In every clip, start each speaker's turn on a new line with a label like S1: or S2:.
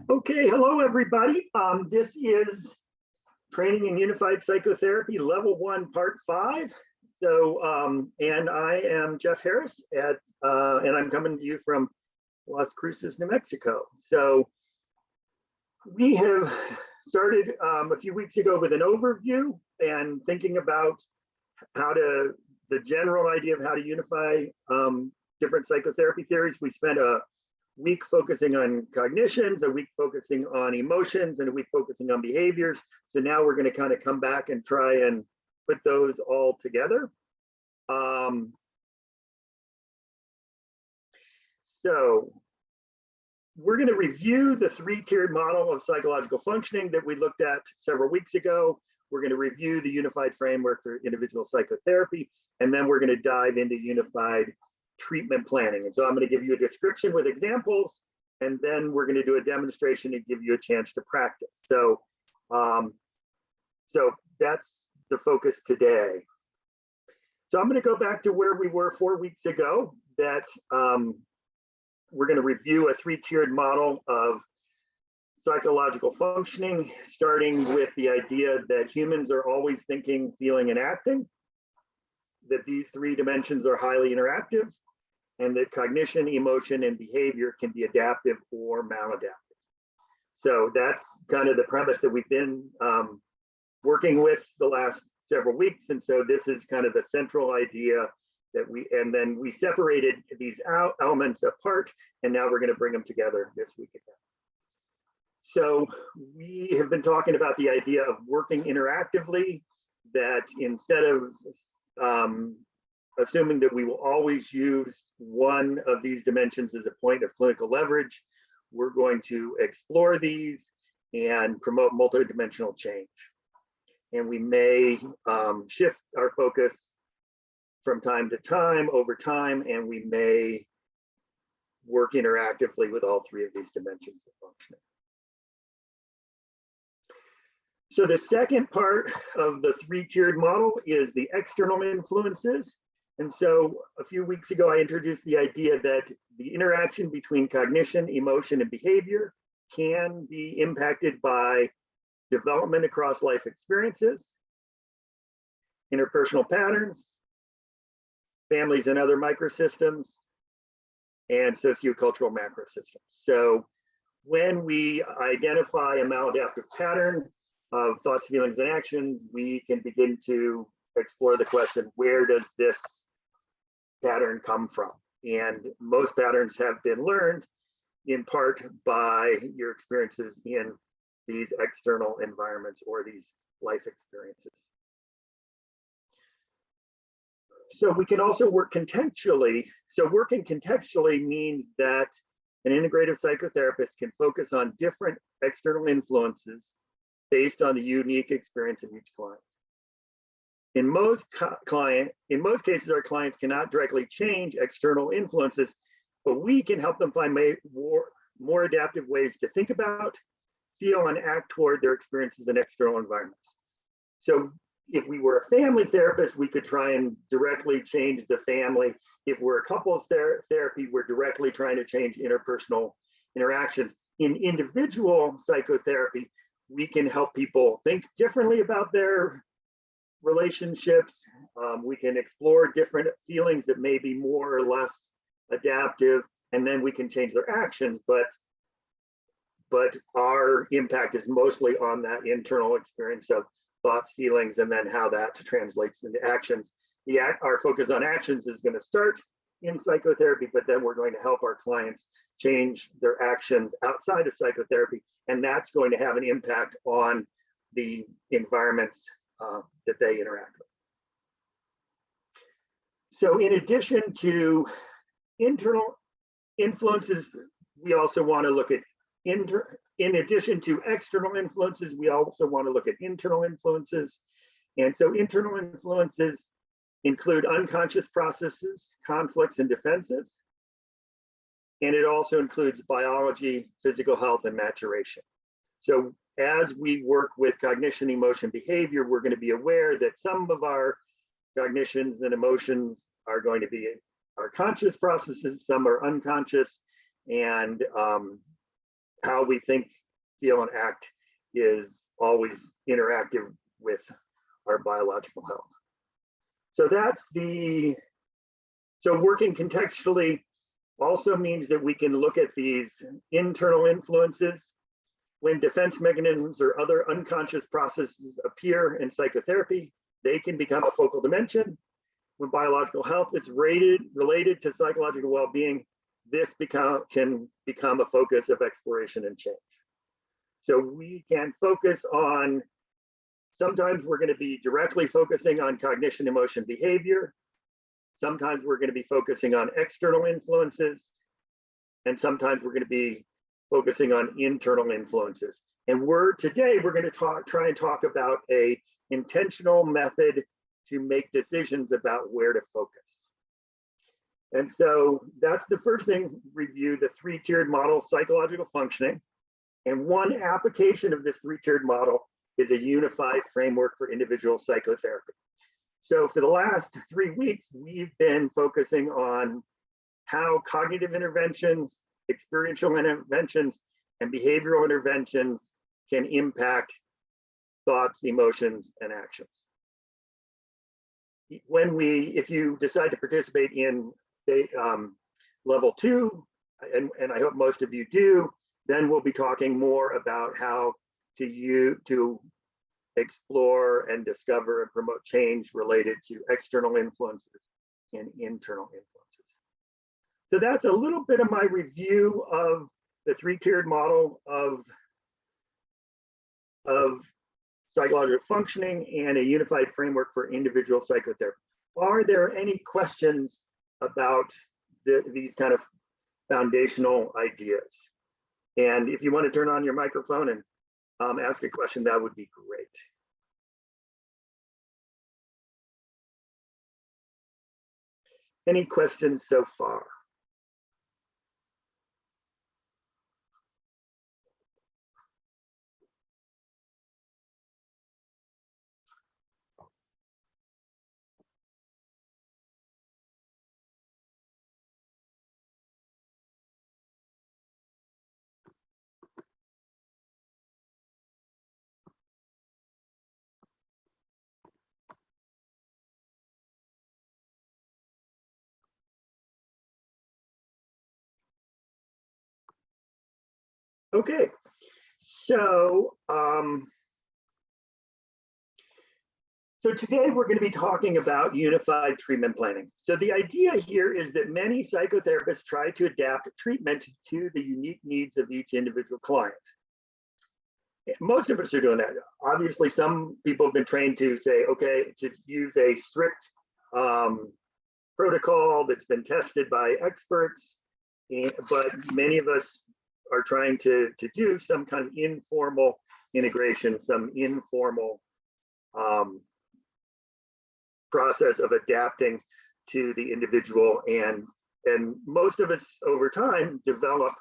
S1: Okay, hello everybody. This is Training in Unified Psychotherapy, Level 1, Part 5. And I am Jeff Harris, and I'm coming to you from Las Cruces, New Mexico. So we have started a few weeks ago with an overview and thinking about the general idea of how to unify different psychotherapy theories. We spent a week focusing on cognitions, a week focusing on emotions, and a week focusing on behaviors. So now we're going to kind of come back and try and put those all together. So we're going to review the three-tiered model of psychological functioning that we looked at several weeks ago. We're going to review the unified framework for individual psychotherapy, and then we're going to dive into unified treatment planning. And so I'm going to give you a description with examples, and then we're going to do a demonstration and give you a chance to practice. So that's the focus today. So I'm going to go back to where we were 4 weeks ago, that we're going to review a three-tiered model of psychological functioning, starting with the idea that humans are always thinking, feeling, and acting, that these three dimensions are highly interactive, and that cognition, emotion, and behavior can be adaptive or maladaptive. So that's kind of the premise that we've been working with the last several weeks. And so this is kind of the central idea that then we separated these elements apart, and now we're going to bring them together this week again. So we have been talking about the idea of working interactively, that instead of assuming that we will always use one of these dimensions as a point of clinical leverage, we're going to explore these and promote multidimensional change. And we may shift our focus from time to time, over time, and we may work interactively with all three of these dimensions of functioning. So the second part of the three-tiered model is the external influences. And so a few weeks ago, I introduced the idea that the interaction between cognition, emotion, and behavior can be impacted by development across life experiences, interpersonal patterns, families and other microsystems, and sociocultural macrosystems. So when we identify a maladaptive pattern of thoughts, feelings, and actions, we can begin to explore the question, where does this pattern come from? And most patterns have been learned in part by your experiences in these external environments or these life experiences. So we can also work contextually. So working contextually means that an integrative psychotherapist can focus on different external influences based on the unique experience of each client. In most cases, our clients cannot directly change external influences, but we can help them find more adaptive ways to think about, feel, and act toward their experiences in external environments. So if we were a family therapist, we could try and directly change the family. If we're a couples therapy, we're directly trying to change interpersonal interactions. In individual psychotherapy, we can help people think differently about their relationships. We can explore different feelings that may be more or less adaptive, and then we can change their actions, but our impact is mostly on that internal experience of thoughts, feelings, and then how that translates into actions. Our focus on actions is going to start in psychotherapy, but then we're going to help our clients change their actions outside of psychotherapy, and that's going to have an impact on the environments that they interact with. So in addition to internal influences, we also want to look at in addition to external influences, we also want to look at internal influences. And so internal influences include unconscious processes, conflicts, and defenses. And it also includes biology, physical health, and maturation. So as we work with cognition, emotion, behavior, we're going to be aware that some of our cognitions and emotions are going to be our conscious processes, some are unconscious, and how we think, feel, and act is always interactive with our biological health. So so working contextually also means that we can look at these internal influences. When defense mechanisms or other unconscious processes appear in psychotherapy, they can become a focal dimension. When biological health is related to psychological well-being, this can become a focus of exploration and change. So we can focus on, sometimes we're going to be directly focusing on cognition, emotion, behavior. Sometimes we're going to be focusing on external influences. And sometimes we're going to be focusing on internal influences. And today we're going to try and talk about a intentional method to make decisions about where to focus. And so that's the first thing, review the three-tiered model of psychological functioning. And one application of this three-tiered model is a unified framework for individual psychotherapy. So for the last 3 weeks, we've been focusing on how cognitive interventions, experiential interventions, and behavioral interventions can impact thoughts, emotions, and actions. If you decide to participate in level 2, and I hope most of you do, then we'll be talking more about how to explore and discover and promote change related to external influences and internal influences. So that's a little bit of my review of the three-tiered model of psychological functioning and a unified framework for individual psychotherapy. Are there any questions about these kind of foundational ideas? And if you want to turn on your microphone and ask a question, that would be great. Any questions so far? Okay, so today we're going to be talking about unified treatment planning. So the idea here is that many psychotherapists try to adapt treatment to the unique needs of each individual client. Most of us are doing that. Obviously, some people have been trained to say, okay, to use a strict protocol that's been tested by experts, but many of us are trying to do some kind of informal integration, some informal process of adapting to the individual, and most of us over time develop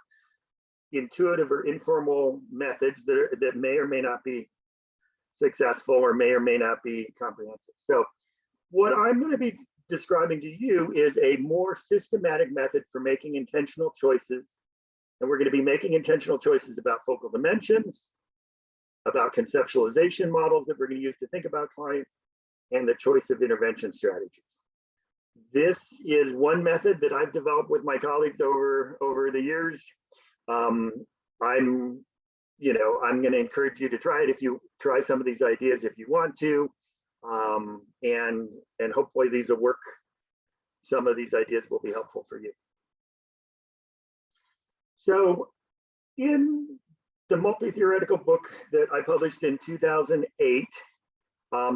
S1: intuitive or informal methods that may or may not be successful or may not be comprehensive. So what I'm going to be describing to you is a more systematic method for making intentional choices. And we're going to be making intentional choices about focal dimensions, about conceptualization models that we're going to use to think about clients, and the choice of intervention strategies. This is one method that I've developed with my colleagues over the years. I'm going to encourage you to try it if you try some of these ideas if you want to, and hopefully these will work. Some of these ideas will be helpful for you. So in the Multitheoretical book that I published in 2008,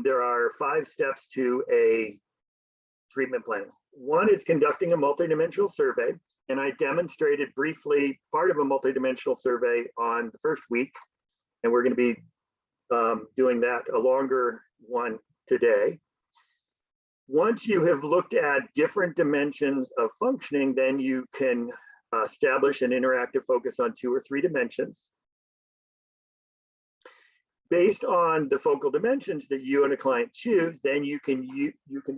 S1: there are 5 steps to a treatment plan. One is conducting a multidimensional survey, and I demonstrated briefly part of a multidimensional survey on the first week, and we're going to be doing that, a longer one today. Once you have looked at different dimensions of functioning, then you can establish an interactive focus on 2 or 3 dimensions. Based on the focal dimensions that you and a client choose, then you can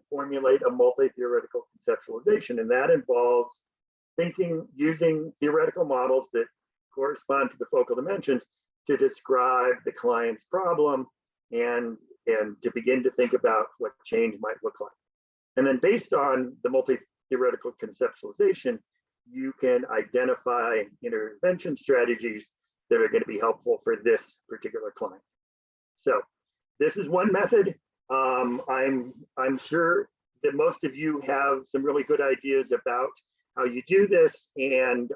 S1: formulate a multi-theoretical conceptualization, and that involves using theoretical models that correspond to the focal dimensions to describe the client's problem and to begin to think about what change might look like. And then based on the multi-theoretical conceptualization, you can identify intervention strategies that are going to be helpful for this particular client. So this is one method. I'm sure that most of you have some really good ideas about how you do this, and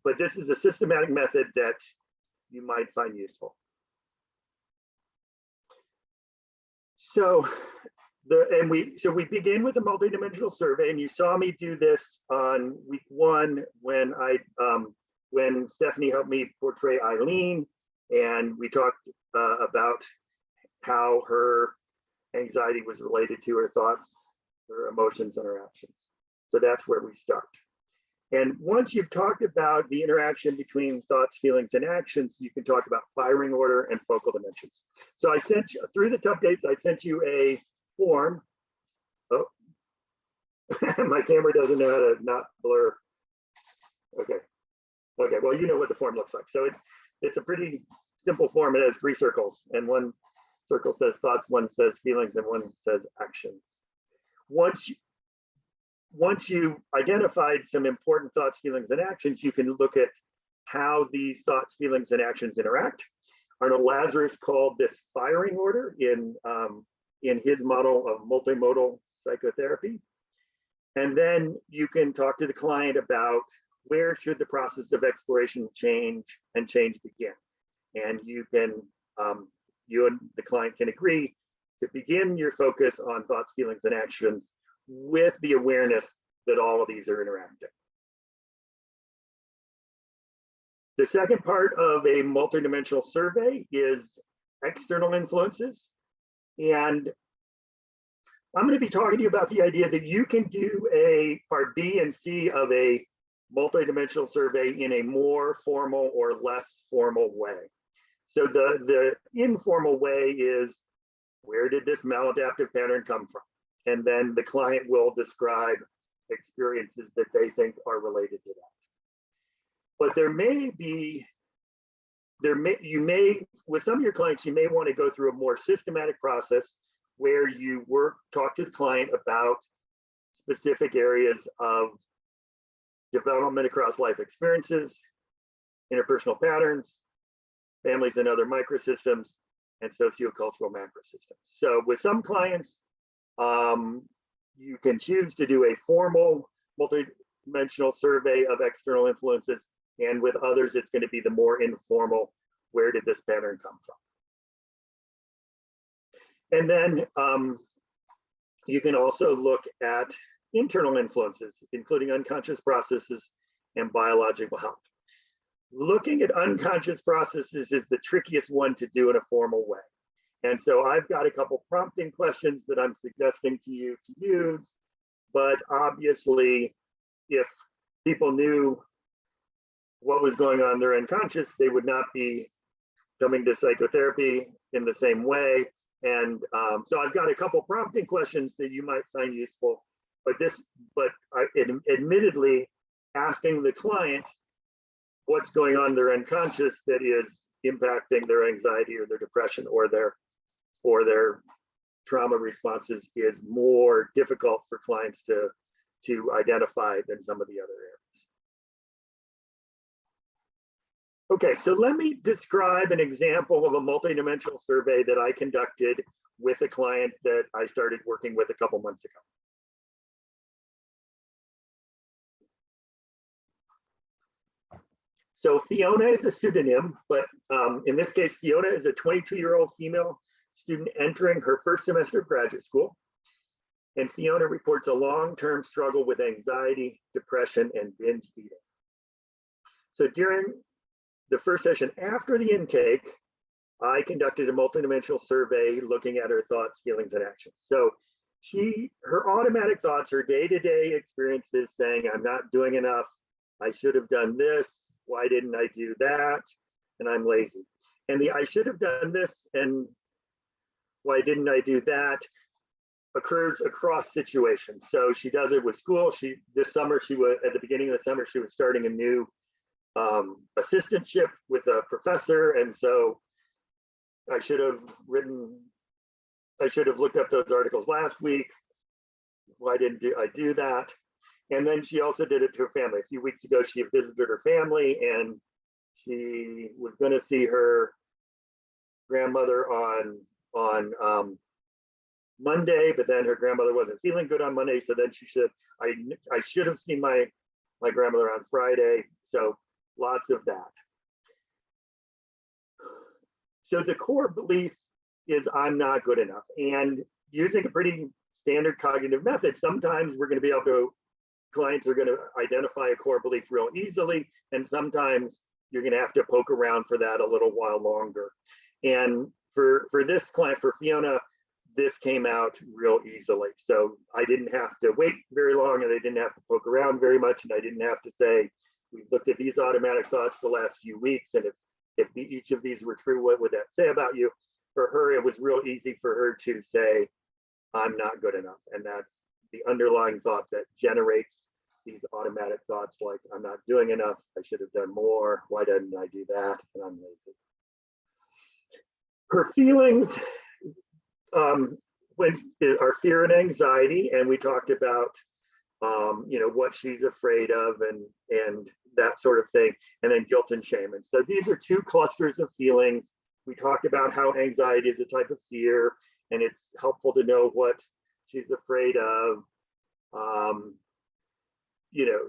S1: but this is a systematic method that you might find useful. So we begin with a multidimensional survey, and you saw me do this on week 1 when Stephanie helped me portray Eileen, and we talked about how her anxiety was related to her thoughts, her emotions, and her actions. So that's where we start. And once you've talked about the interaction between thoughts, feelings, and actions, you can talk about firing order and focal dimensions. So I sent you, through the TUP dates, I sent you a form. Oh, my camera doesn't know how to not blur. Okay, well, you know what the form looks like. So it's a pretty simple form. It has 3 circles, and one circle says thoughts, one says feelings, and one says actions. Once you identified some important thoughts, feelings, and actions, you can look at how these thoughts, feelings, and actions interact. Arnold Lazarus called this firing order in his model of multimodal psychotherapy. And then you can talk to the client about where should the process of exploration change begin. And you and the client can agree to begin your focus on thoughts, feelings, and actions with the awareness that all of these are interacting. The second part of a multidimensional survey is external influences. And I'm going to be talking to you about the idea that you can do a part B and C of a multidimensional survey in a more formal or less formal way. So the informal way is, where did this maladaptive pattern come from? And then the client will describe experiences that they think are related to that. But with some of your clients, you may want to go through a more systematic process where you talk to the client about specific areas of development across life experiences, interpersonal patterns, families and other microsystems, and sociocultural macrosystems. So with some clients, you can choose to do a formal multidimensional survey of external influences, and with others, it's going to be the more informal, where did this pattern come from? And then you can also look at internal influences, including unconscious processes and biological health. Looking at unconscious processes is the trickiest one to do in a formal way. And so I've got a couple prompting questions that I'm suggesting to you to use, but obviously, if people knew what was going on in their unconscious, they would not be coming to psychotherapy in the same way. And so I've got a couple prompting questions that you might find useful, admittedly, asking the client what's going on in their unconscious that is impacting their anxiety or their depression or their trauma responses is more difficult for clients to identify than some of the other areas. Okay, so let me describe an example of a multidimensional survey that I conducted with a client that I started working with a couple months ago. So Fiona is a pseudonym, but in this case, Fiona is a 22-year-old female student entering her first semester of graduate school. And Fiona reports a long-term struggle with anxiety, depression, and binge eating. So during the first session after the intake, I conducted a multidimensional survey looking at her thoughts, feelings, and actions. So her automatic thoughts, her day-to-day experiences saying, I'm not doing enough, I should have done this, why didn't I do that, and I'm lazy. And the I should have done this and why didn't I do that occurs across situations. So she does it with school. This summer, at the beginning of the summer, she was starting a new assistantship with a professor, and so I should have looked up those articles last week. Why didn't I do that? And then she also did it to her family. A few weeks ago, she visited her family, and she was going to see her grandmother on Monday, but then her grandmother wasn't feeling good on Monday, so then I should have seen my grandmother on Friday. So lots of that. So the core belief is I'm not good enough, and using a pretty standard cognitive method, sometimes we're going to be able to, clients are going to identify a core belief real easily, and sometimes you're going to have to poke around for that a little while longer. And for this client, for Fiona, this came out real easily. So I didn't have to wait very long, and I didn't have to poke around very much, and I didn't have to say, we've looked at these automatic thoughts for the last few weeks, and if each of these were true, what would that say about you? For her, it was real easy for her to say, I'm not good enough. And that's the underlying thought that generates these automatic thoughts like, I'm not doing enough, I should have done more, why didn't I do that, and I'm lazy. Her feelings are fear and anxiety, and we talked about what she's afraid of and that sort of thing, and then guilt and shame. And so these are two clusters of feelings. We talked about how anxiety is a type of fear, and it's helpful to know what she's afraid of.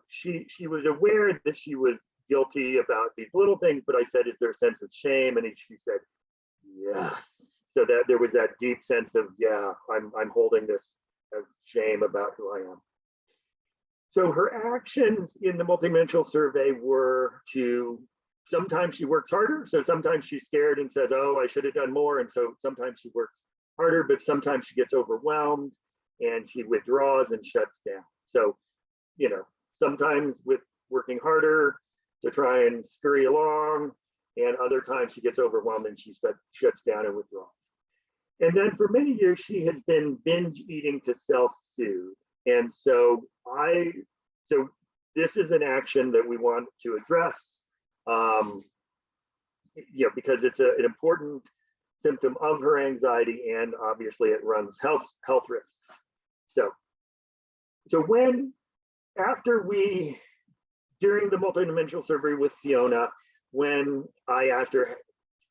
S1: She was aware that she was guilty about these little things, but I said, is there a sense of shame? And she said, yes. So that there was that deep sense of, yeah, I'm holding this as shame about who I am. So her actions in the multidimensional survey were to, sometimes she works harder. So sometimes she's scared and says, oh, I should have done more. And so sometimes she works harder, but sometimes she gets overwhelmed and she withdraws and shuts down. So, sometimes with working harder to try and scurry along, and other times she gets overwhelmed and she shuts down and withdraws. And then for many years, she has been binge eating to self-soothe. And so this is an action that we want to address, because it's an important symptom of her anxiety, and obviously it runs health risks. So during the multidimensional survey with Fiona, when I asked her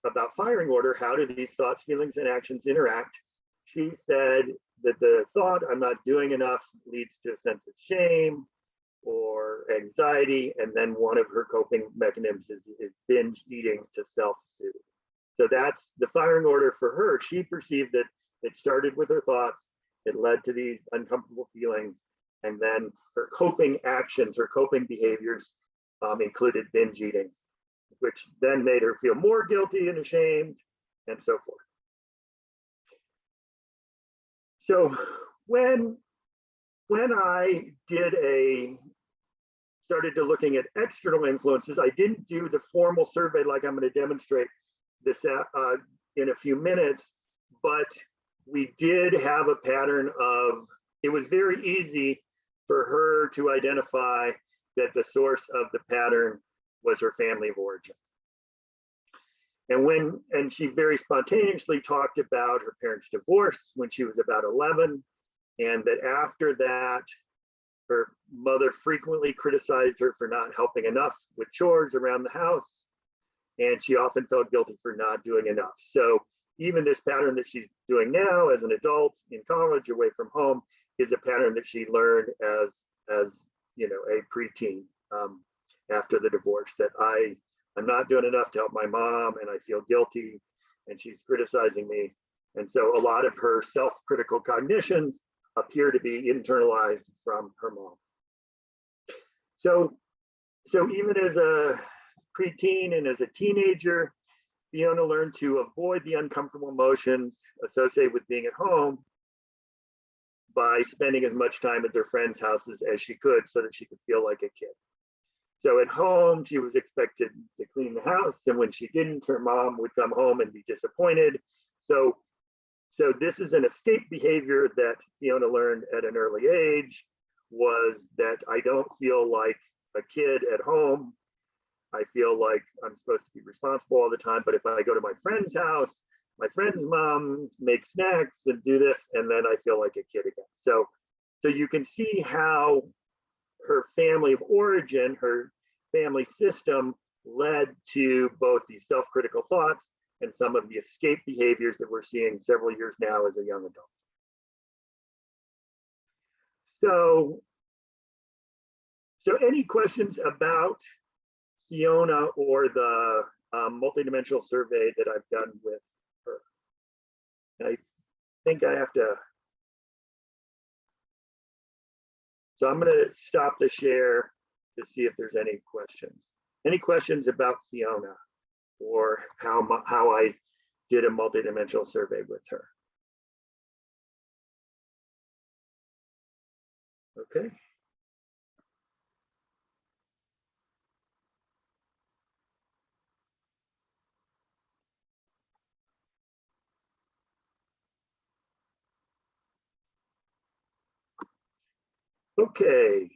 S1: about firing order, how do these thoughts, feelings, and actions interact? She said that the thought, I'm not doing enough, leads to a sense of shame or anxiety, and then one of her coping mechanisms is binge eating to self-soothe. So that's the firing order for her. She perceived that it started with her thoughts, it led to these uncomfortable feelings, and then her coping actions, her coping behaviors included binge eating, which then made her feel more guilty and ashamed, and so forth. So when I started to looking at external influences, I didn't do the formal survey like I'm going to demonstrate this in a few minutes, but we did have a pattern of, it was very easy for her to identify that the source of the pattern was her family of origin. And she very spontaneously talked about her parents' divorce when she was about 11, and that after that, her mother frequently criticized her for not helping enough with chores around the house, and she often felt guilty for not doing enough. So even this pattern that she's doing now as an adult in college away from home is a pattern that she learned as a preteen after the divorce, that I'm not doing enough to help my mom, and I feel guilty, and she's criticizing me. And so a lot of her self-critical cognitions appear to be internalized from her mom. So even as a preteen and as a teenager, Fiona learned to avoid the uncomfortable emotions associated with being at home by spending as much time at their friends' houses as she could so that she could feel like a kid. So at home, she was expected to clean the house, and when she didn't, her mom would come home and be disappointed. So this is an escape behavior that Fiona learned at an early age, was that I don't feel like a kid at home. I feel like I'm supposed to be responsible all the time, but if I go to my friend's house, my friend's mom makes snacks and do this, and then I feel like a kid again. So you can see how her family of origin, her family system, led to both these self-critical thoughts and some of the escape behaviors that we're seeing several years now as a young adult. So any questions about Fiona or the multidimensional survey that I've done with her? And I think I have to. So I'm going to stop the share to see if there's any questions. Any questions about Fiona or how I did a multidimensional survey with her? Okay. Okay.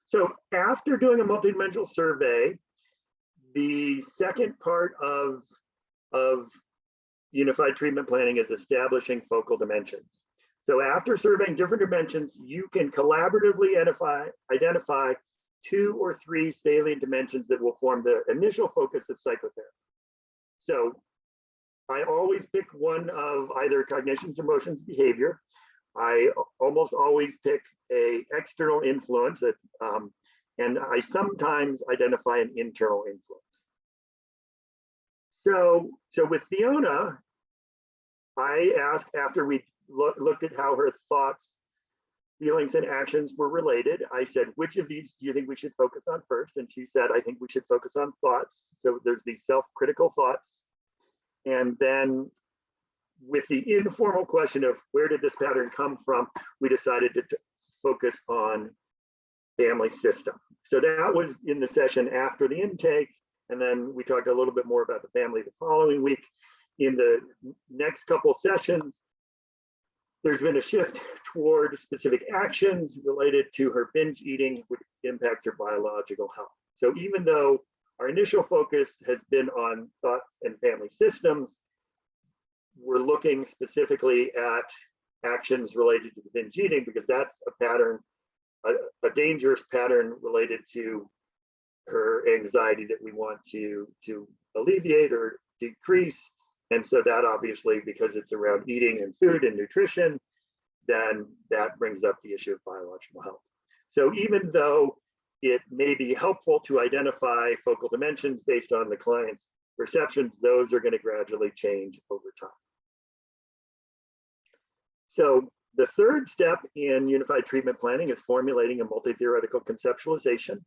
S1: So after doing a multidimensional survey, the second part of unified treatment planning is establishing focal dimensions. So after surveying different dimensions, you can collaboratively identify 2 or 3 salient dimensions that will form the initial focus of psychotherapy. So I always pick one of either cognitions, emotions, behavior. I almost always pick an external influence, and I sometimes identify an internal influence. So with Fiona, I asked after we looked at how her thoughts, feelings, and actions were related, I said, which of these do you think we should focus on first? And she said, I think we should focus on thoughts. So there's these self-critical thoughts. And then with the informal question of where did this pattern come from, we decided to focus on family system. So that was in the session after the intake. And then we talked a little bit more about the family the following week. In the next couple sessions, there's been a shift toward specific actions related to her binge eating, which impacts her biological health. So even though our initial focus has been on thoughts and family systems, we're looking specifically at actions related to the binge eating because that's a pattern, a dangerous pattern related to her anxiety that we want to alleviate or decrease. And so that obviously, because it's around eating and food and nutrition, then that brings up the issue of biological health. So even though it may be helpful to identify focal dimensions based on the client's perceptions, those are going to gradually change over time. So the third step in unified treatment planning is formulating a multi-theoretical conceptualization.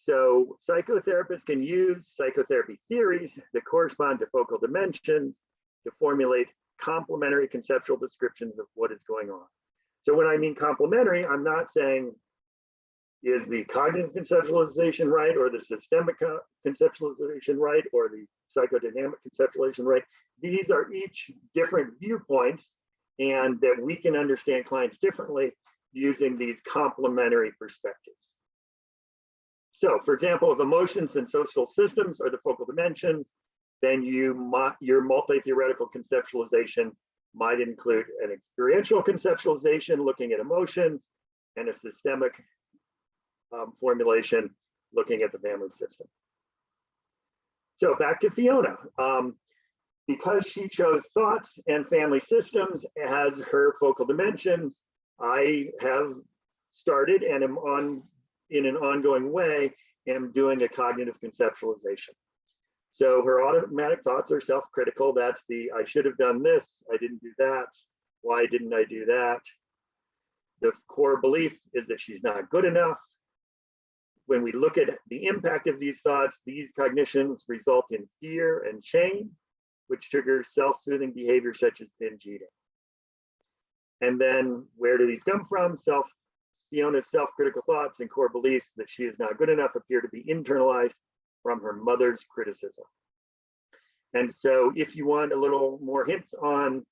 S1: So psychotherapists can use psychotherapy theories that correspond to focal dimensions to formulate complementary conceptual descriptions of what is going on. So when I mean complementary, I'm not saying is the cognitive conceptualization right or the systemic conceptualization right or the psychodynamic conceptualization right. These are each different viewpoints and that we can understand clients differently using these complementary perspectives. So for example, if emotions and social systems are the focal dimensions, then your multi-theoretical conceptualization might include an experiential conceptualization looking at emotions and a systemic formulation looking at the family system. So back to Fiona. Because she chose thoughts and family systems as her focal dimensions, I have started and am on in an ongoing way am doing a cognitive conceptualization. So her automatic thoughts are self-critical. That's the I should have done this, I didn't do that, why didn't I do that? The core belief is that she's not good enough. When we look at the impact of these thoughts, these cognitions result in fear and shame, which triggers self-soothing behavior such as binge eating. And then where do these come from? Fiona's self-critical thoughts and core beliefs that she is not good enough appear to be internalized from her mother's criticism. And so if you want a little more hints on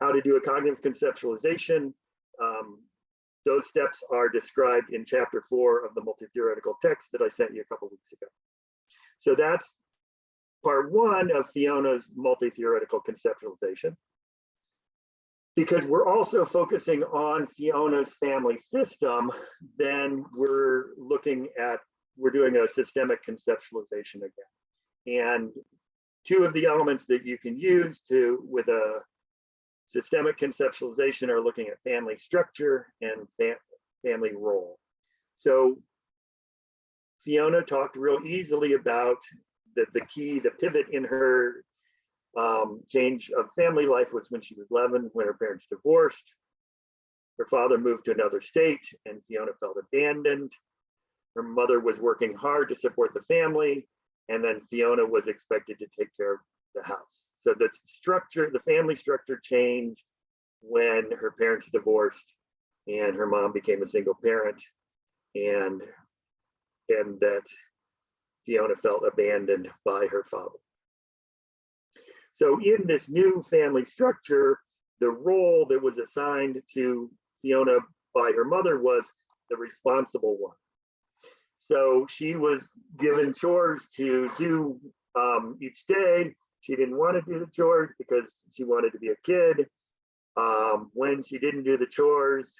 S1: how to do a cognitive conceptualization, those steps are described in chapter 4 of the multi-theoretical text that I sent you a couple weeks ago. So that's part 1 of Fiona's multi-theoretical conceptualization. Because we're also focusing on Fiona's family system, then we're doing a systemic conceptualization again. And 2 of the elements that you can use with a systemic conceptualization are looking at family structure and family role. So Fiona talked real easily about the pivot in her change of family life was when she was 11, when her parents divorced. Her father moved to another state and Fiona felt abandoned. Her mother was working hard to support the family, and then Fiona was expected to take care of the house. So the family structure changed when her parents divorced and her mom became a single parent, and that Fiona felt abandoned by her father. So in this new family structure, the role that was assigned to Fiona by her mother was the responsible one. So she was given chores to do each day. She didn't want to do the chores because she wanted to be a kid. When she didn't do the chores,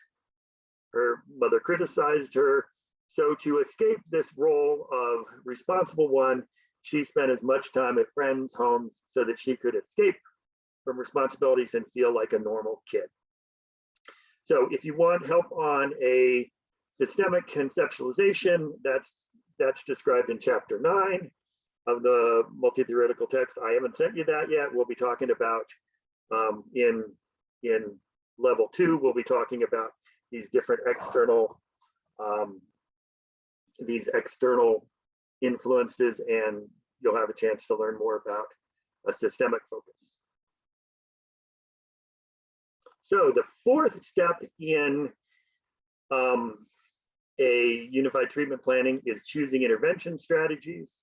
S1: her mother criticized her. So to escape this role of responsible one, she spent as much time at friends' homes so that she could escape from responsibilities and feel like a normal kid. So if you want help on a systemic conceptualization, that's described in chapter 9 of the multi-theoretical text. I haven't sent you that yet. We'll be talking about in level 2, we'll be talking about these different external influences, and you'll have a chance to learn more about a systemic focus. So the 4th step in a unified treatment planning is choosing intervention strategies.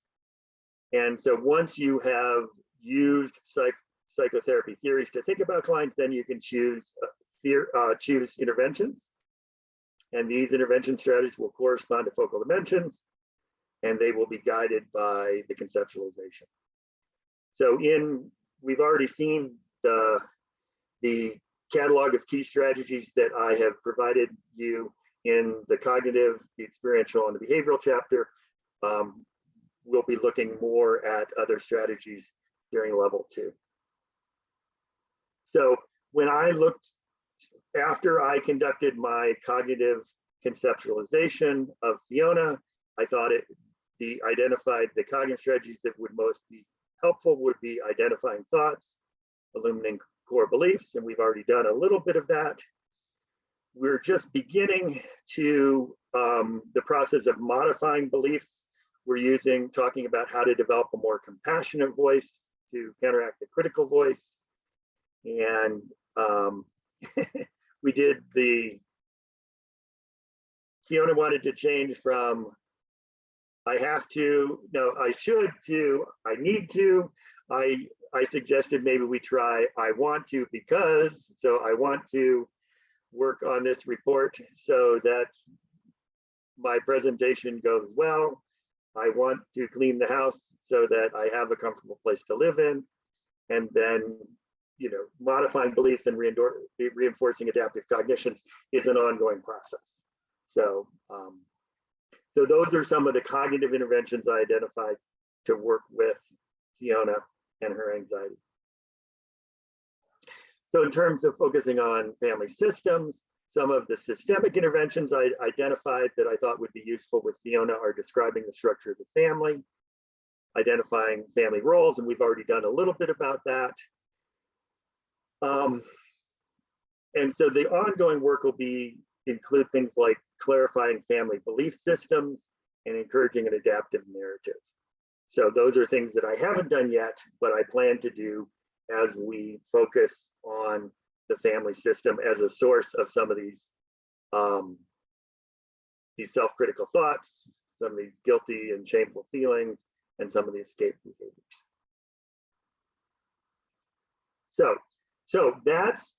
S1: And so once you have used psychotherapy theories to think about clients, then you can choose interventions. And these intervention strategies will correspond to focal dimensions, and they will be guided by the conceptualization. So we've already seen the catalog of key strategies that I have provided you in the cognitive, the experiential, and the behavioral chapter. We'll be looking more at other strategies during level 2. So when I looked, after I conducted my cognitive conceptualization of Fiona, I thought identified the cognitive strategies that would most be helpful would be identifying thoughts, illuminating core beliefs, and we've already done a little bit of that. We're just beginning to the process of modifying beliefs. We're talking about how to develop a more compassionate voice to counteract the critical voice. And we did Fiona wanted to change from I have to, no, I should to I need to. I suggested maybe we try I want to because, so I want to work on this report so that my presentation goes well. I want to clean the house so that I have a comfortable place to live in. And then, modifying beliefs and reinforcing adaptive cognitions is an ongoing process. So, so those are some of the cognitive interventions I identified to work with Fiona and her anxiety. So in terms of focusing on family systems, some of the systemic interventions I identified that I thought would be useful with Fiona are describing the structure of the family, identifying family roles, and we've already done a little bit about that. And so the ongoing work will include things like clarifying family belief systems and encouraging an adaptive narrative. So those are things that I haven't done yet, but I plan to do as we focus on the family system as a source of some of these self-critical thoughts, some of these guilty and shameful feelings, and some of the escape behaviors. So that's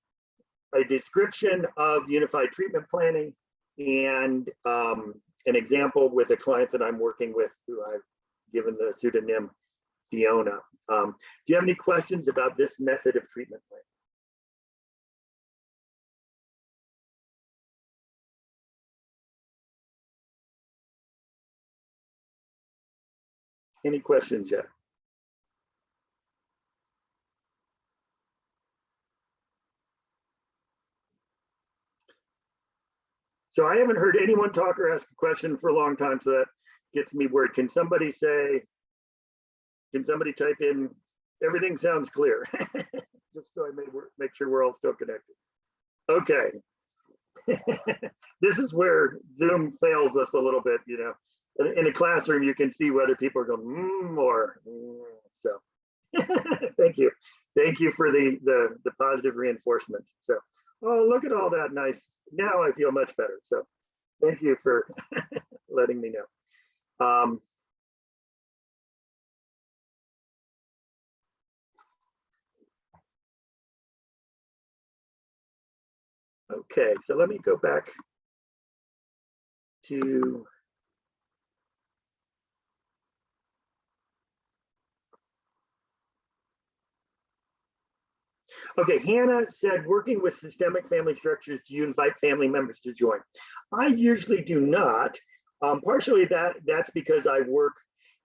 S1: a description of unified treatment planning. and an example with a client that I'm working with, who I've given the pseudonym Fiona. Do you have any questions about this method of treatment plan? Any questions yet? So I haven't heard anyone talk or ask a question for a long time, so that gets me worried. Can somebody say, can somebody type in, everything sounds clear? Just so I make sure we're all still connected. Okay. This is where Zoom fails us a little bit, you know. In a classroom, you can see whether people are going, or so. Thank you. Thank you for the positive reinforcement. So, oh, look at all that nice. Now I feel much better. So thank you for letting me know. Okay, so let me go back to okay, Hannah said, working with systemic family structures, do you invite family members to join? I usually do not. Partially that's because I work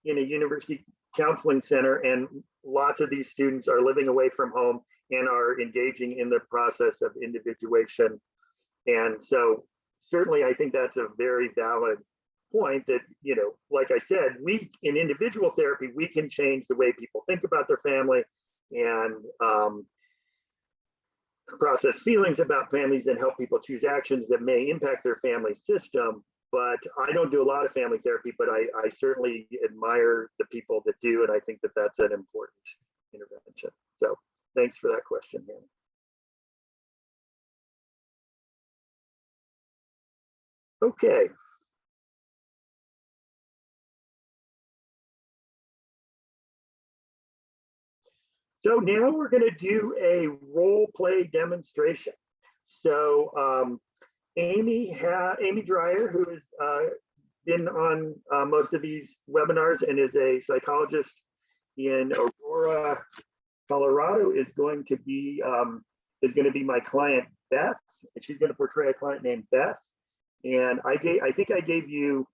S1: in a university counseling center, and lots of these students are living away from home and are engaging in the process of individuation. And so certainly I think that's a very valid point that, you know, like I said, we in individual therapy, we can change the way people think about their family and process feelings about families and help people choose actions that may impact their family system. But I don't do a lot of family therapy, but I certainly admire the people that do, and I think that that's an important intervention. So thanks for that question, Hannah. Okay. So now we're going to do a role play demonstration. So Amy Dreyer, who has been on most of these webinars and is a psychologist in Aurora, Colorado, is going to be my client Beth, and she's going to portray a client named Beth. And I think I gave you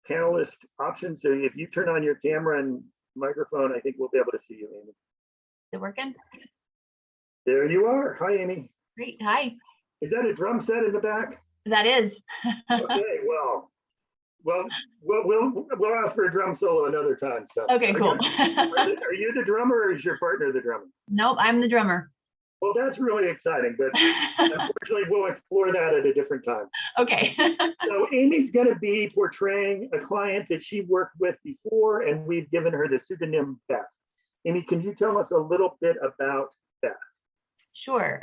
S1: panelist options. So if you turn on your camera and microphone, I think we'll be able to see you, Amy.
S2: Is it working?
S1: There you are. Hi, Amy.
S2: Great. Hi.
S1: Is that a drum set in the back?
S2: That is.
S1: Okay. Well, we'll ask for a drum solo another time. So.
S2: Okay. Cool.
S1: Are you the drummer, or is your partner the drummer?
S2: Nope, I'm the drummer.
S1: Well, that's really exciting, but unfortunately, we'll explore that at a different time.
S2: Okay.
S1: So Amy's going to be portraying a client that she worked with before, and we've given her the pseudonym Beth. Amy, can you tell us a little bit about Beth?
S2: Sure.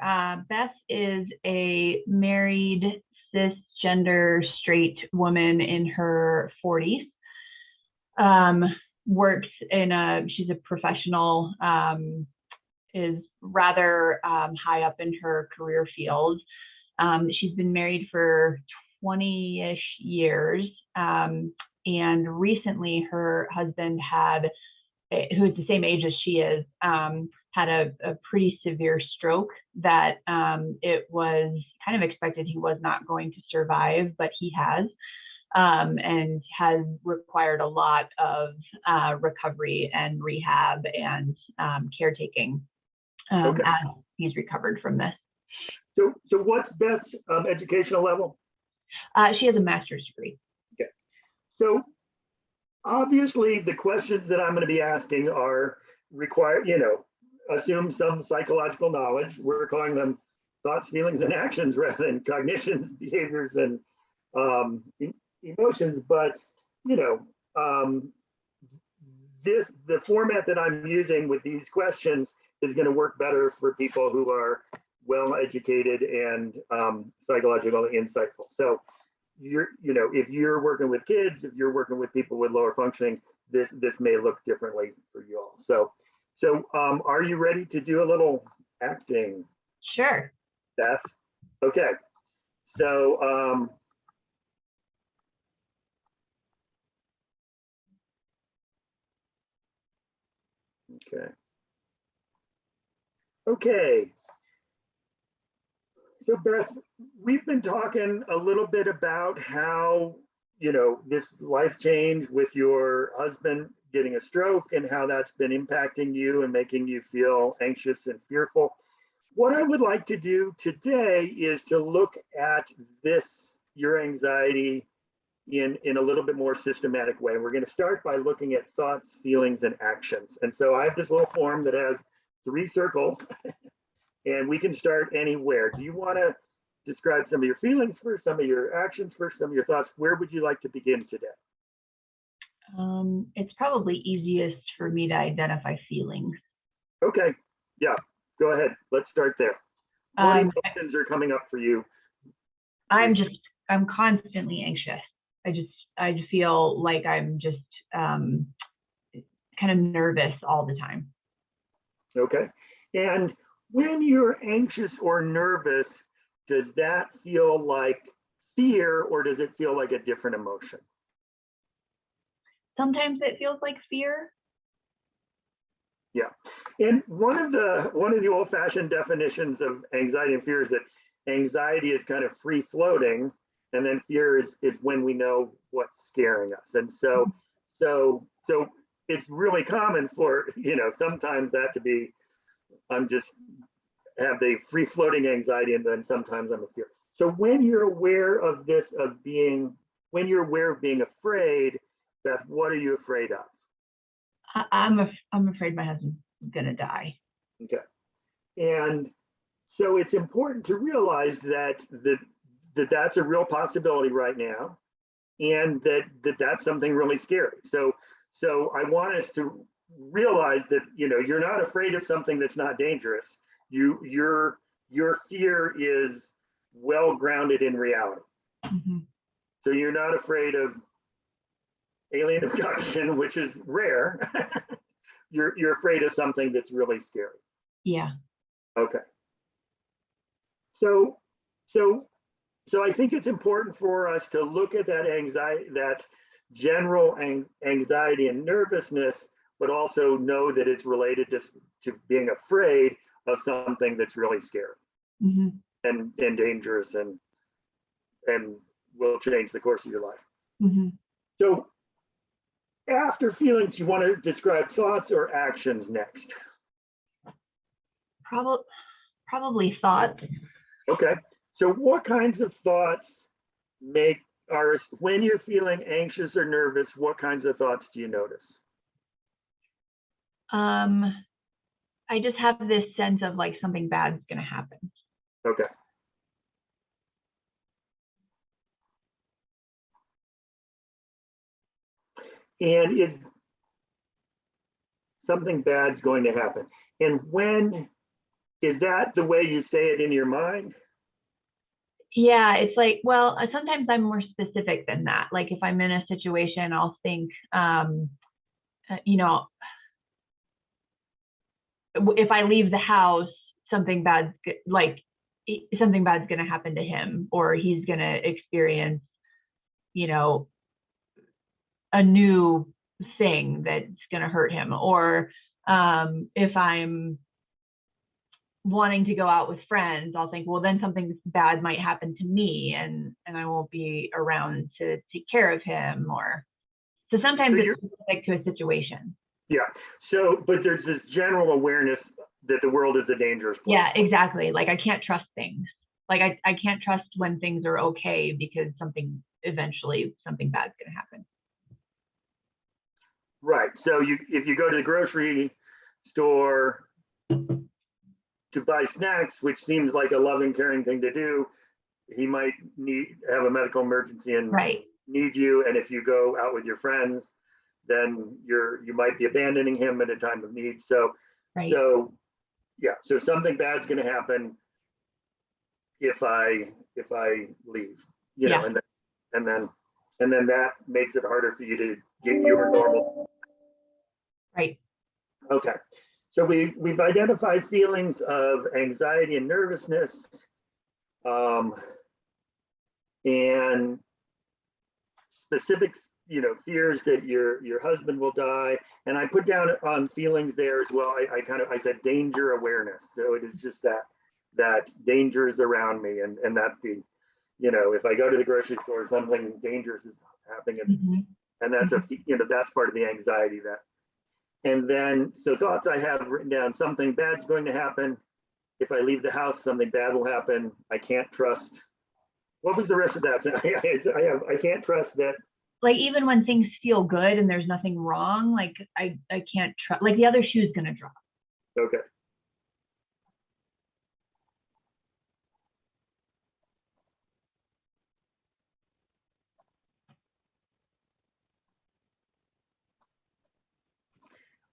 S2: Beth is a married, cisgender, straight woman in her 40s. Works in she's a professional, is rather high up in her career field. She's been married for 20-ish years. And recently her husband who is the same age as she is, had a pretty severe stroke that it was kind of expected he was not going to survive, but he has, and has required a lot of recovery and rehab and caretaking as he's recovered from this.
S1: So what's Beth's educational level?
S2: She has a master's degree.
S1: Okay. So obviously, the questions that I'm going to be asking are required, assume some psychological knowledge. We're calling them thoughts, feelings, and actions rather than cognitions, behaviors, and emotions. But, the format that I'm using with these questions is going to work better for people who are well-educated and psychologically insightful. So, if you're working with kids, if you're working with people with lower functioning, this may look differently for you all. So are you ready to do a little acting?
S2: Sure.
S1: Beth? Okay. So Okay. Okay. So Beth, we've been talking a little bit about how, this life change with your husband getting a stroke and how that's been impacting you and making you feel anxious and fearful. What I would like to do today is to look at your anxiety in a little bit more systematic way. We're going to start by looking at thoughts, feelings, and actions. And so I have this little form that has 3 circles and we can start anywhere. Do you want to describe some of your feelings first, some of your actions first, some of your thoughts? Where would you like to begin today?
S2: It's probably easiest for me to identify feelings.
S1: Okay, yeah, go ahead. Let's start there. What emotions are coming up for you?
S2: I'm constantly anxious. I just feel like I'm just kind of nervous all the time.
S1: Okay, and when you're anxious or nervous, does that feel like fear or does it feel like a different emotion?
S2: Sometimes it feels like fear.
S1: Yeah, and one of the old-fashioned definitions of anxiety and fear is that anxiety is kind of free floating, and then fear is when we know what's scaring us. And so it's really common for sometimes that to be I'm just have the free floating anxiety, and then sometimes I'm a fear. So when you're aware of this, when you're aware of being afraid, Beth, what are you afraid of?
S2: I'm afraid my husband's gonna die.
S1: Okay, and so it's important to realize that that's a real possibility right now, and that's something really scary. So I want us to realize that you're not afraid of something that's not dangerous. Your fear is well grounded in reality.
S2: Mm-hmm.
S1: So you're not afraid of alien abduction, which is rare. You're afraid of something that's really scary.
S2: Yeah.
S1: Okay. So I think it's important for us to look at that anxiety, that general anxiety and nervousness, but also know that it's related to being afraid of something that's really scary. Mm-hmm. and dangerous and will change the course of your life. Mm-hmm. So after feelings, you want to describe thoughts or actions next?
S2: Probably thoughts.
S1: Okay. So what kinds of thoughts when you're feeling anxious or nervous, what kinds of thoughts do you notice?
S2: I just have this sense of like something bad's going to happen.
S1: Okay. And is something bad's going to happen? And when is that the way you say it in your mind?
S2: Yeah, it's like, well, sometimes I'm more specific than that. Like if I'm in a situation, I'll think, if I leave the house, something bad's going to happen to him, or he's going to experience, a new thing that's going to hurt him. Or if I'm wanting to go out with friends, I'll think, well, then something bad might happen to me and I won't be around to take care of him. Or so sometimes it's specific to a situation. Yeah.
S1: So, but there's this general awareness that the world is a dangerous place.
S2: Yeah, exactly. Like I can't trust things. Like I can't trust when things are okay because eventually something bad's going to happen.
S1: Right. So if you go to the grocery store to buy snacks, which seems like a loving, caring thing to do, he might have a medical emergency and need you. And if you go out with your friends, then you might be abandoning him at a time of need. So something bad's going to happen if I leave, and then that makes it harder for you to get your normal.
S2: Right.
S1: Okay. So we've identified feelings of anxiety and nervousness, and specific, fears that your husband will die. And I put down on feelings there as well. I said danger awareness. So it is just that danger is around me, and that if I go to the grocery store, something dangerous is happening, and that's that's part of the anxiety that. And then, so thoughts I have written down: something bad's going to happen. If I leave the house, something bad will happen. I can't trust. What was the rest of that? I can't trust that.
S2: Like, even when things feel good and there's nothing wrong, like I can't trust, like the other shoe's gonna drop.
S1: Okay.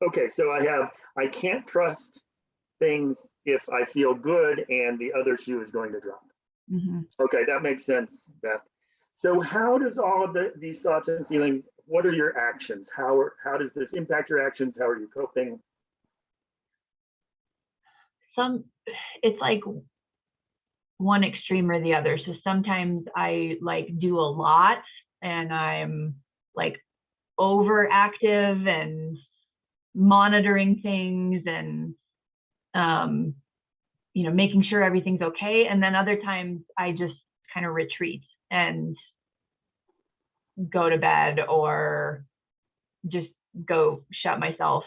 S1: Okay, so I can't trust things if I feel good and the other shoe is going to drop. Okay, that makes sense, Beth. So how does all of these thoughts and feelings, what are your actions? How does this impact your actions? How are you coping?
S2: It's like one extreme or the other. So sometimes I do a lot and I'm like overactive and monitoring things and making sure everything's okay. And then other times I just kind of retreat and go to bed or just go shut myself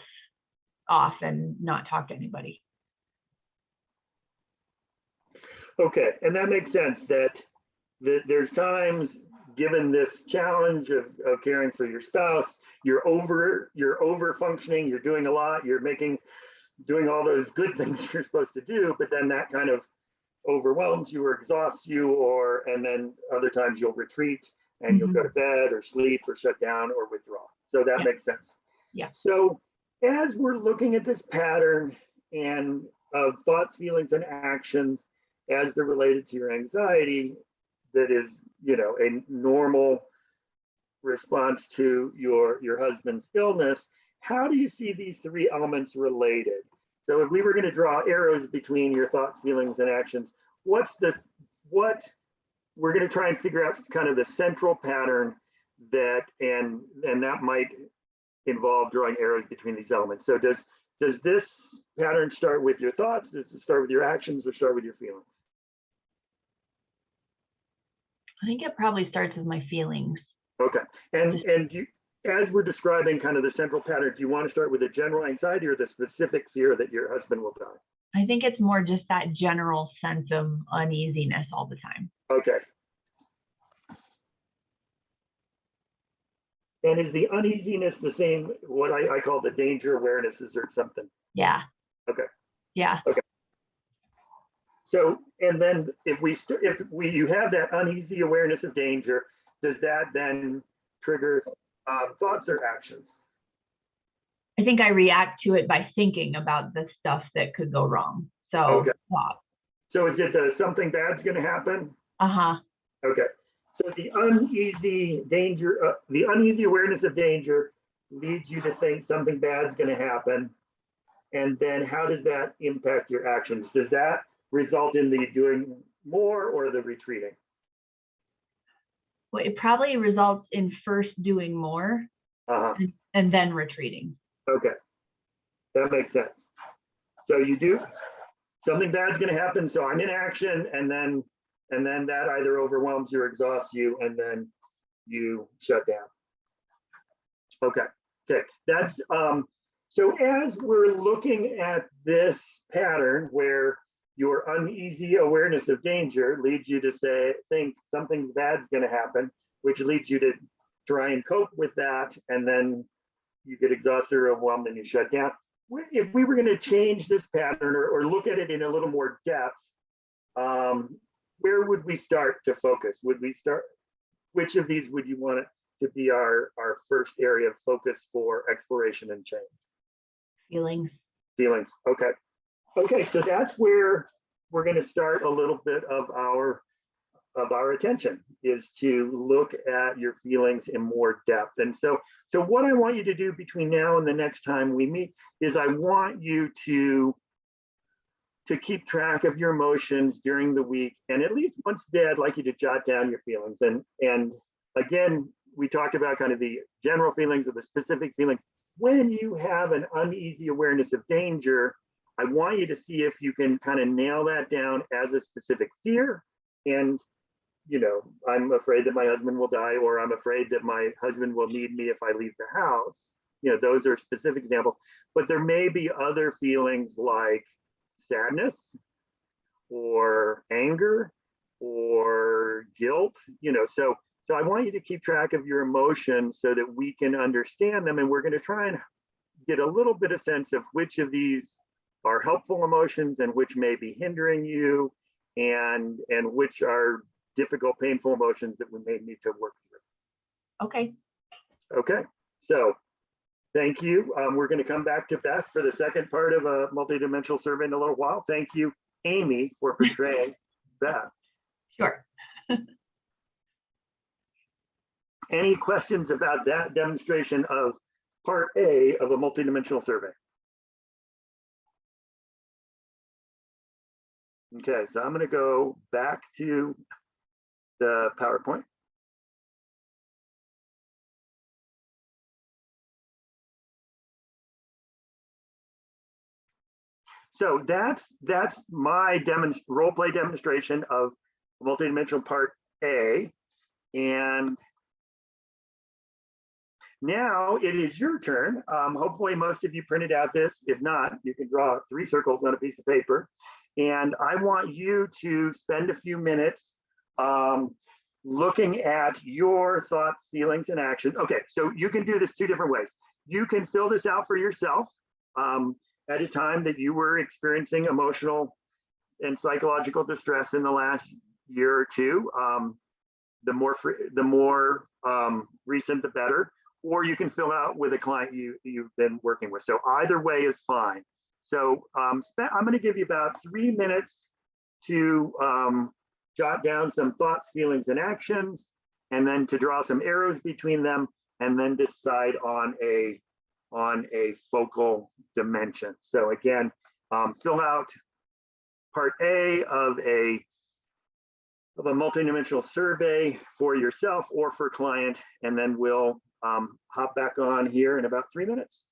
S2: off and not talk to anybody.
S1: Okay, and that makes sense that there's times, given this challenge of caring for your spouse, you're over functioning, you're doing a lot, you're doing all those good things you're supposed to do, but then that kind of overwhelms you or exhausts you, and then other times you'll retreat and you'll go to bed or sleep or shut down or withdraw. So that makes sense.
S2: Yeah.
S1: So as we're looking at this pattern and of thoughts, feelings, and actions as they're related to your anxiety, that is, a normal response to your husband's illness, how do you see these three elements related? So if we were going to draw arrows between your thoughts, feelings, and actions, what we're going to try and figure out kind of the central pattern and that might involve drawing arrows between these elements. So does this pattern start with your thoughts? Does it start with your actions or start with your feelings?
S2: I think it probably starts with my feelings.
S1: Okay, and you, as we're describing kind of the central pattern, do you want to start with the general anxiety or the specific fear that your husband will die?
S2: I think it's more just that general sense of uneasiness all the time.
S1: Okay. And is the uneasiness the same, what I call the danger awareness, is there something?
S2: Yeah.
S1: Okay.
S2: Yeah.
S1: Okay. So, and then if you have that uneasy awareness of danger, does that then trigger thoughts or actions?
S2: I think I react to it by thinking about the stuff that could go wrong. So,
S1: okay.
S2: Thought.
S1: So is it something bad's going to happen? Okay. So the uneasy awareness of danger leads you to think something bad's going to happen. And then how does that impact your actions? Does that result in the doing more or the retreating?
S2: Well, it probably results in first doing more and then retreating.
S1: Okay, that makes sense. So you do, something bad's going to happen, so I'm in action, and then that either overwhelms you or exhausts you, and then you shut down. Okay, that's so as we're looking at this pattern where your uneasy awareness of danger leads you to think something's bad's going to happen, which leads you to try and cope with that, and then you get exhausted or overwhelmed and you shut down. If we were going to change this pattern or look at it in a little more depth, where would we start to focus? Which of these would you want it to be our first area of focus for exploration and change? Feelings. Okay, so that's where we're going to start a little bit of our attention, is to look at your feelings in more depth. And so what I want you to do between now and the next time we meet is I want you to keep track of your emotions during the week, and at least once a day I'd like you to jot down your feelings. And again, we talked about kind of the general feelings or the specific feelings. When you have an uneasy awareness of danger, I want you to see if you can kind of nail that down as a specific fear. And, you know, I'm afraid that my husband will die, or I'm afraid that my husband will need me if I leave the house. You know, those are specific examples, but there may be other feelings like sadness or anger or guilt, you know, so I want you to keep track of your emotions so that we can understand them. And we're going to try and get a little bit of sense of which of these are helpful emotions and which may be hindering you, and which are difficult, painful emotions that we may need to work through.
S2: Okay.
S1: Okay, so thank you. We're going to come back to Beth for the second part of a multidimensional survey in a little while. Thank you, Amy, for portraying Beth.
S2: Sure.
S1: Any questions about that demonstration of part A of a multidimensional survey? Okay, so I'm going to go back to the PowerPoint. So that's my role play demonstration of multidimensional part A. And now it is your turn. Hopefully most of you printed out this. If not, you can draw 3 circles on a piece of paper. And I want you to spend a few minutes looking at your thoughts, feelings, and actions. Okay, so you can do this 2 different ways. You can fill this out for yourself at a time that you were experiencing emotional and psychological distress in the last year or 2. The more recent, the better. Or you can fill out with a client you've been working with. So either way is fine. So I'm going to give you about 3 minutes to jot down some thoughts, feelings, and actions, and then to draw some arrows between them, and then decide on a focal dimension. So again, fill out part A of a multidimensional survey for yourself or for client, and then we'll hop back on here in about 3 minutes.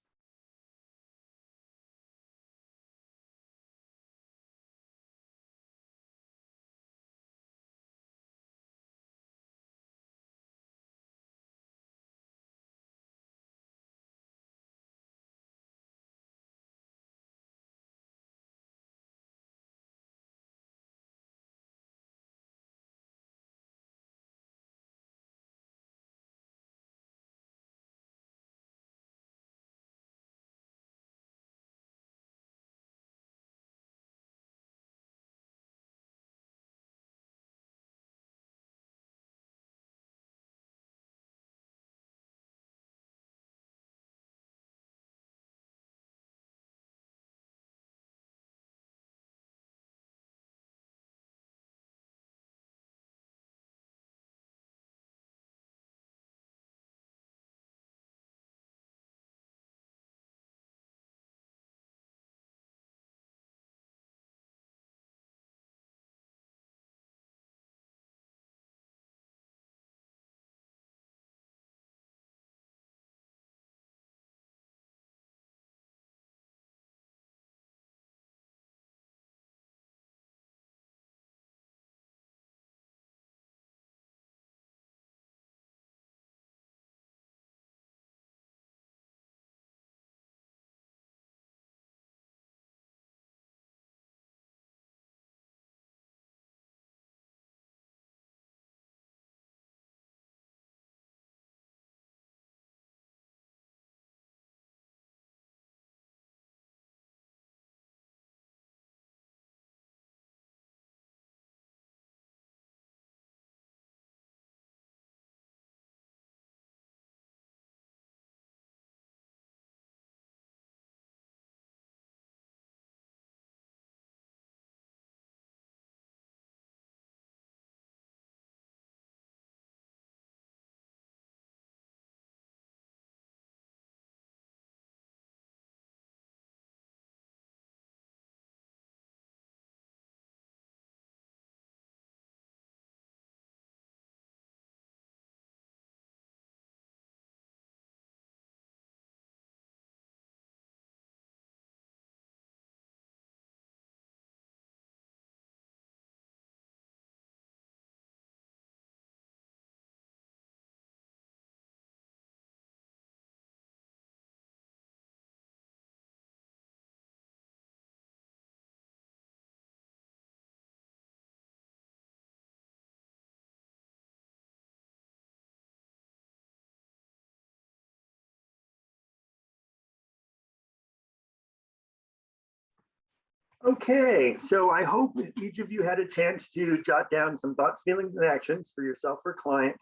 S1: Okay, so I hope each of you had a chance to jot down some thoughts, feelings, and actions for yourself or client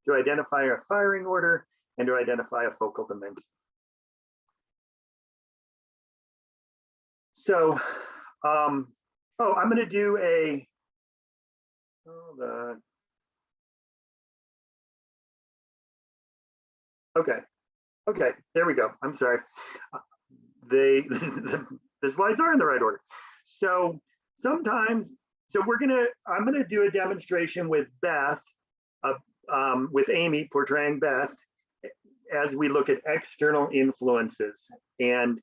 S1: to identify a firing order and to identify a focal dimension. So, I'm going to do a, hold on. Okay, there we go. I'm sorry. The slides are in the right order. So sometimes, I'm gonna do a demonstration with Beth, with Amy portraying Beth, as we look at external influences. And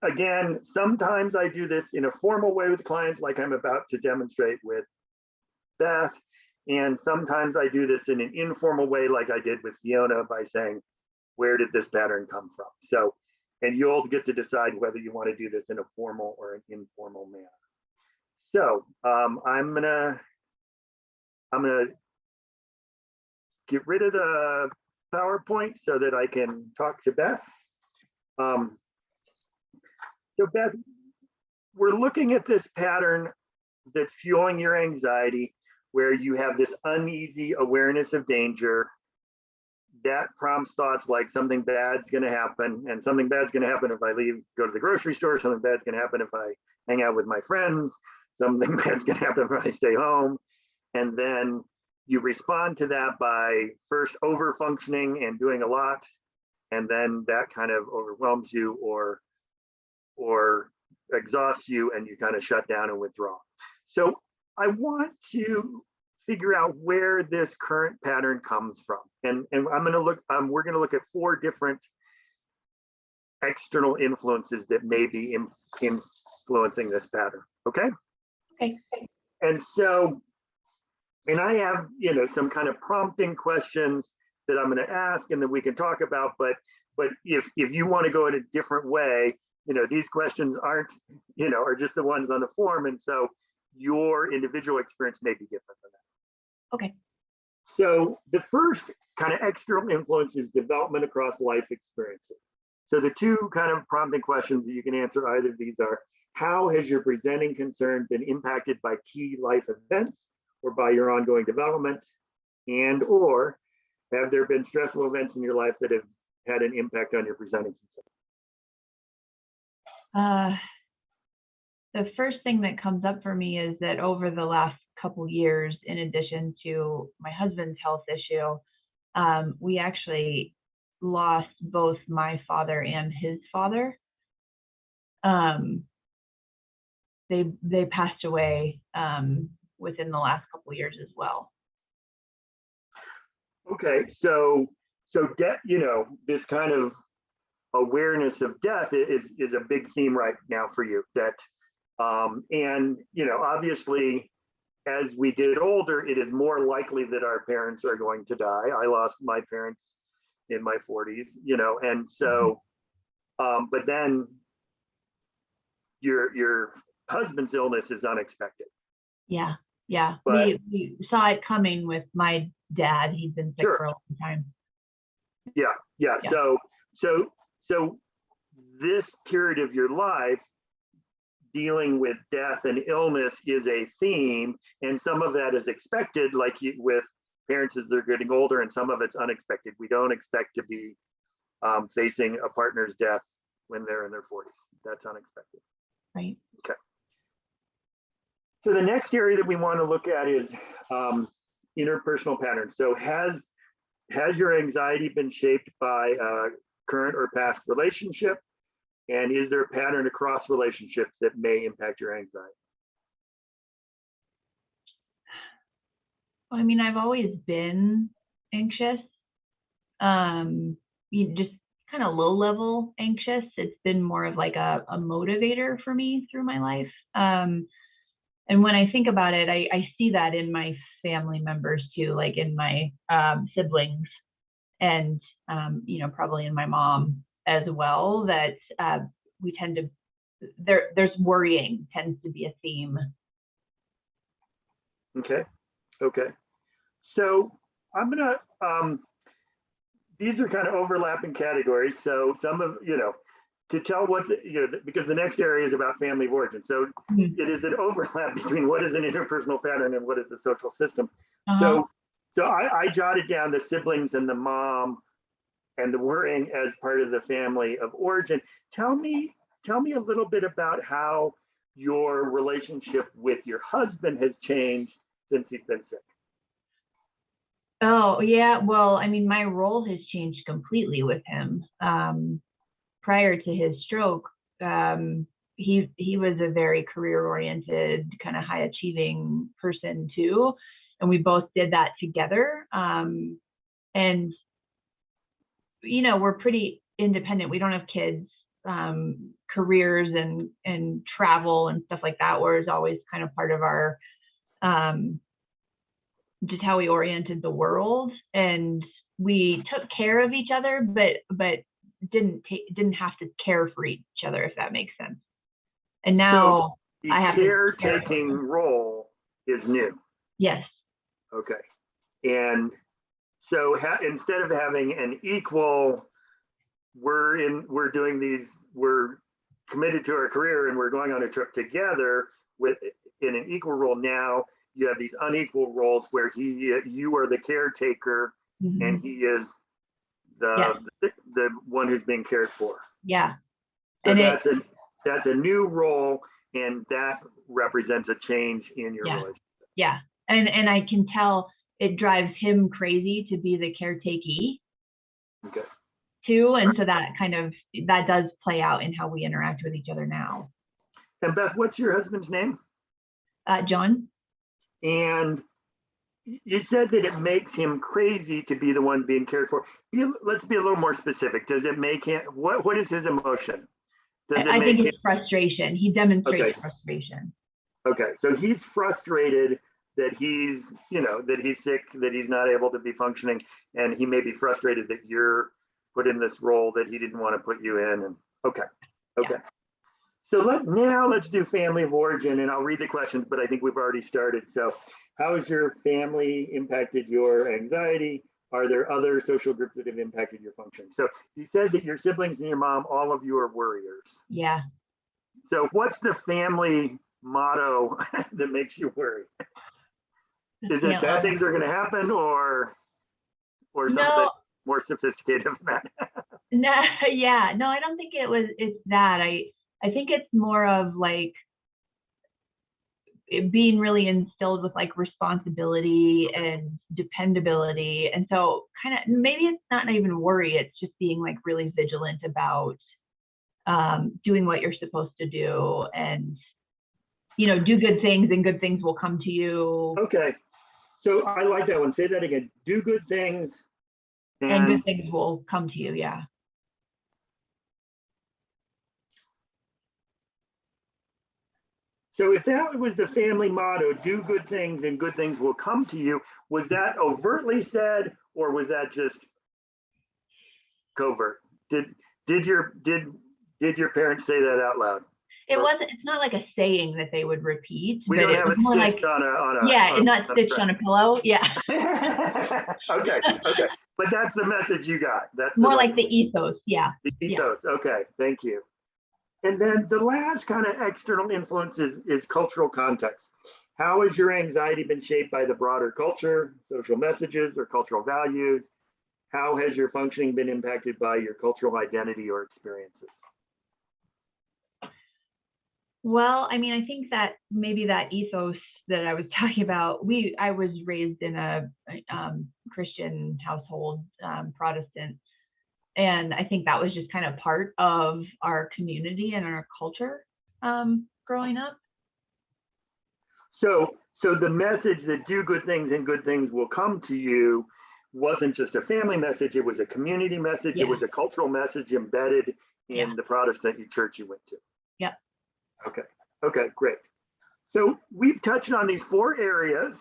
S1: again, sometimes I do this in a formal way with clients, like I'm about to demonstrate with Beth. And sometimes I do this in an informal way, like I did with Fiona, by saying, where did this pattern come from? So, and you'll get to decide whether you want to do this in a formal or an informal manner. So I'm gonna get rid of the PowerPoint so that I can talk to Beth. So Beth, we're looking at this pattern that's fueling your anxiety, where you have this uneasy awareness of danger. That prompts thoughts like something bad's going to happen, and something bad's going to happen if I go to the grocery store. Something bad's going to happen if I hang out with my friends. Something bad's going to happen if I stay home. And then you respond to that by first over functioning and doing a lot, and then that kind of overwhelms you or exhausts you, and you kind of shut down and withdraw. So I want to figure out where this current pattern comes from. And we're going to look at 4 different external influences that may be influencing this pattern. Okay. And so, and I have, some kind of prompting questions that I'm going to ask and that we can talk about, but if you want to go in a different way, these questions aren't, are just the ones on the form. And so your individual experience may be different than that.
S2: Okay.
S1: So the first kind of external influence is development across life experiences. So the 2 kind of prompting questions that you can answer either of these are, how has your presenting concern been impacted by key life events or by your ongoing development? And or have there been stressful events in your life that have had an impact on your presenting concern?
S2: The first thing that comes up for me is that over the last couple years, in addition to my husband's health issue, we actually lost both my father and his father. They passed away within the last couple years as well.
S1: Okay, so death, this kind of awareness of death is a big theme right now for you. That and obviously, as we get older, it is more likely that our parents are going to die. I lost my parents in my 40s, and so, but then your husband's illness is unexpected.
S2: Yeah.
S1: But
S2: we saw it coming with my dad. He'd been sick for a long time.
S1: Yeah. So this period of your life, dealing with death and illness, is a theme, and some of that is expected, like with parents as they're getting older, and some of it's unexpected. We don't expect to be facing a partner's death when they're in their 40s. That's unexpected.
S2: Right.
S1: Okay. So the next area that we want to look at is interpersonal patterns. So has your anxiety been shaped by a current or past relationship? And is there a pattern across relationships that may impact your anxiety?
S2: I mean, I've always been anxious. Just kind of low level anxious. It's been more of like a motivator for me through my life. And when I think about it, I see that in my family members too, like in my siblings, and probably in my mom as well, that we tend to, there's worrying tends to be a theme.
S1: Okay. So I'm gonna, these are kind of overlapping categories. So some of, to tell what's, because the next area is about family of origin. So it is an overlap between what is an interpersonal pattern and what is a social system. So I jotted down the siblings and the mom and the worrying as part of the family of origin. Tell me a little bit about how your relationship with your husband has changed since he's been sick.
S2: Oh, yeah. Well, I mean, my role has changed completely with him. Prior to his stroke, he was a very career-oriented, kind of high-achieving person too, and we both did that together. And we're pretty independent. We don't have kids. Careers and travel and stuff like that was always kind of part of our just how we oriented the world, and we took care of each other, but didn't have to care for each other, if that makes sense. And now
S1: so the caretaking role is new.
S2: Yes.
S1: Okay. And so instead of having an equal, we're committed to our career and we're going on a trip together in an equal role, now you have these unequal roles where you are the caretaker and he is the one who's being cared for.
S2: Yeah.
S1: So that's a new role, and that represents a change in your relationship.
S2: Yeah. And I can tell it drives him crazy to be the caretakee.
S1: Okay.
S2: Too. And so that does play out in how we interact with each other now.
S1: And Beth, what's your husband's name?
S2: John.
S1: And you said that it makes him crazy to be the one being cared for. Let's be a little more specific. Does it make him, what is his emotion?
S2: I think it's frustration. He demonstrates frustration.
S1: Okay, so he's frustrated that he's sick, that he's not able to be functioning, and he may be frustrated that you're put in this role that he didn't want to put you in. And okay. Yeah. So let's do family of origin, and I'll read the questions, but I think we've already started. So how has your family impacted your anxiety? Are there other social groups that have impacted your function? So you said that your siblings and your mom, all of you are worriers.
S2: Yeah.
S1: So what's the family motto that makes you worry? Is it bad things are going to happen, or something more sophisticated than that?
S2: No, yeah, no, I don't think it's that. I think it's more of like it being really instilled with like responsibility and dependability. And so kind of maybe it's not even worry, it's just being like really vigilant about doing what you're supposed to do, and do good things and good things will come to you.
S1: Okay. So I like that one. Say that again. Do good things
S2: and good things will come to you. Yeah.
S1: So if that was the family motto, do good things and good things will come to you, was that overtly said, or was that just covert? Did your parents say that out loud?
S2: It's not like a saying that they would repeat.
S1: We don't have it stitched on a
S2: not stitched on a pillow. Yeah.
S1: Okay. But that's the message you got. That's
S2: more like the ethos. Yeah.
S1: The ethos. Yeah. Okay. Thank you. And then the last kind of external influence is cultural context. How has your anxiety been shaped by the broader culture, social messages, or cultural values? How has your functioning been impacted by your cultural identity or experiences?
S2: Well, I mean, I think that maybe that ethos that I was talking about, I was raised in a Christian household, Protestant, and I think that was just kind of part of our community and our culture growing up.
S1: So the message that do good things and good things will come to you wasn't just a family message, it was a community message, yeah. It was a cultural message embedded in the Protestant church you went to.
S2: Yeah.
S1: Okay, great. So we've touched on these 4 areas.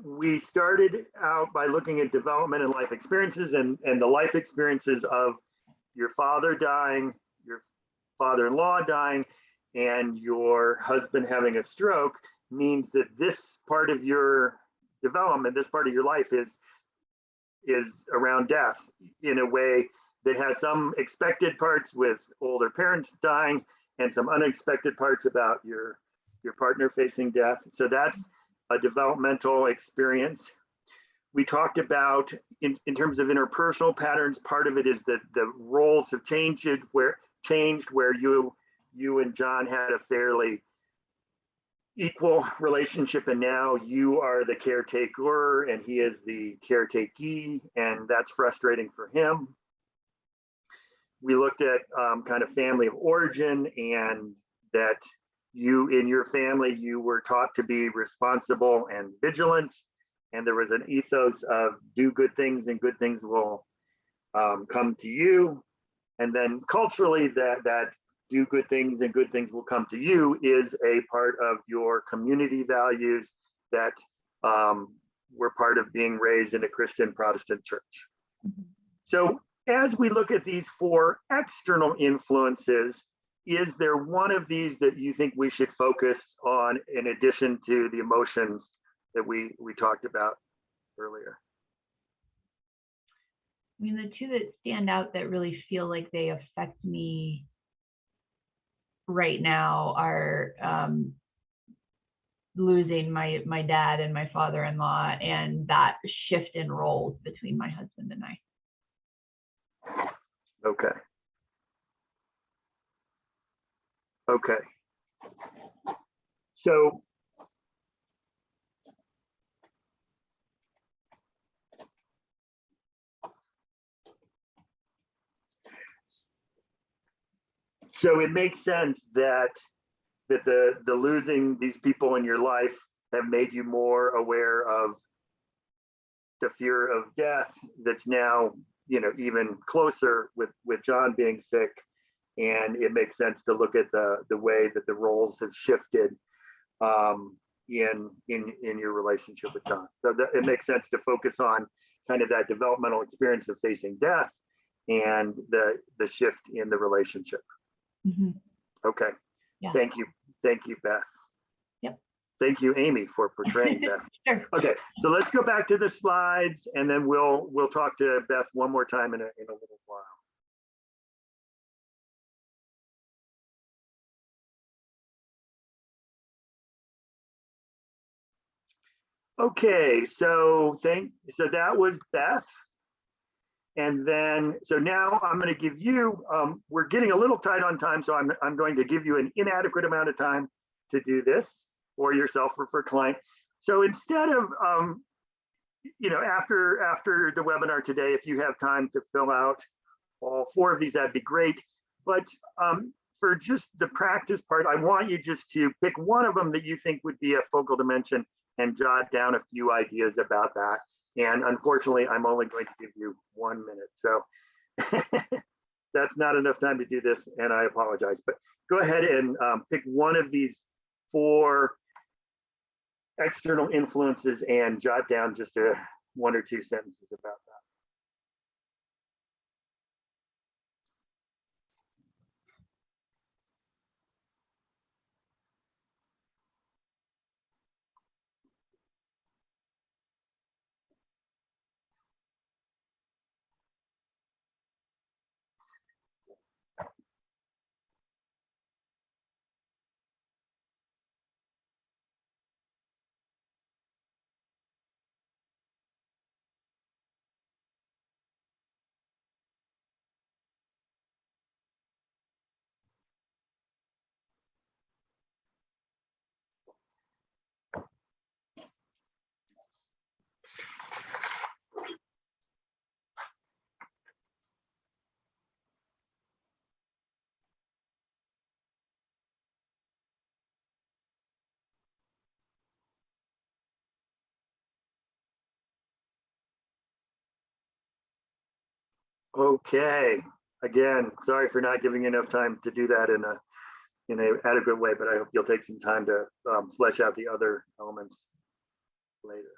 S1: We started out by looking at development and life experiences, and the life experiences of your father dying, your father-in-law dying, and your husband having a stroke means that this part of your development, this part of your life is around death in a way that has some expected parts with older parents dying and some unexpected parts about your partner facing death. So that's a developmental experience. We talked about in terms of interpersonal patterns, part of it is that the roles have changed where you and John had a fairly equal relationship, and now you are the caretaker and he is the caretakee, and that's frustrating for him. We looked at kind of family of origin, and that you in your family, you were taught to be responsible and vigilant, and there was an ethos of do good things and good things will come to you. And then culturally, that do good things and good things will come to you is a part of your community values that were part of being raised in a Christian Protestant church. So as we look at these 4 external influences, is there one of these that you think we should focus on in addition to the emotions that we talked about earlier?
S2: I mean, the 2 that stand out that really feel like they affect me right now are losing my dad and my father-in-law, and that shift in roles between my husband and I.
S1: Okay. Okay. So it makes sense that the losing these people in your life have made you more aware of the fear of death that's now, even closer with John being sick. And it makes sense to look at the way that the roles have shifted in your relationship with John. So it makes sense to focus on kind of that developmental experience of facing death and the shift in the relationship.
S2: Mm-hmm.
S1: Okay. Yeah. Thank you, Beth.
S2: Yep.
S1: Thank you, Amy, for portraying Beth.
S2: Sure.
S1: Okay, so let's go back to the slides, and then we'll talk to Beth one more time in a little while. Okay, so that was Beth. And then, so now I'm going to give you, we're getting a little tight on time, so I'm going to give you an inadequate amount of time to do this for yourself or for client. So instead of, after the webinar today, if you have time to fill out all 4 of these, that'd be great. But for just the practice part, I want you just to pick one of them that you think would be a focal dimension and jot down a few ideas about that. And unfortunately, I'm only going to give you 1 minute. So that's not enough time to do this, and I apologize. But go ahead and pick one of these 4 external influences and jot down just 1 or 2 sentences about that. Okay, again, sorry for not giving you enough time to do that in an adequate way, but I hope you'll take some time to flesh out the other elements later.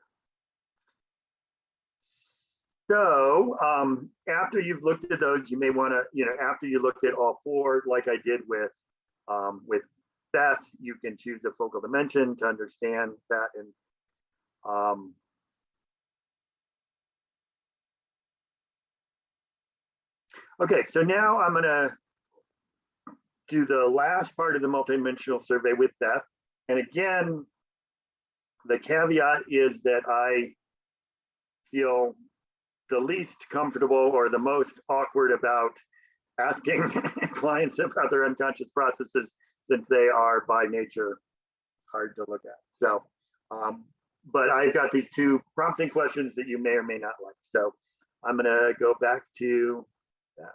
S1: So after you've looked at those, you may want to, after you looked at all 4, like I did with Beth, you can choose a focal dimension to understand that. And Okay, so now I'm gonna do the last part of the multidimensional survey with Beth. And again, the caveat is that I feel the least comfortable or the most awkward about asking clients about their unconscious processes, since they are by nature hard to look at. So, but I've got these two prompting questions that you may or may not like. So I'm gonna go back to that.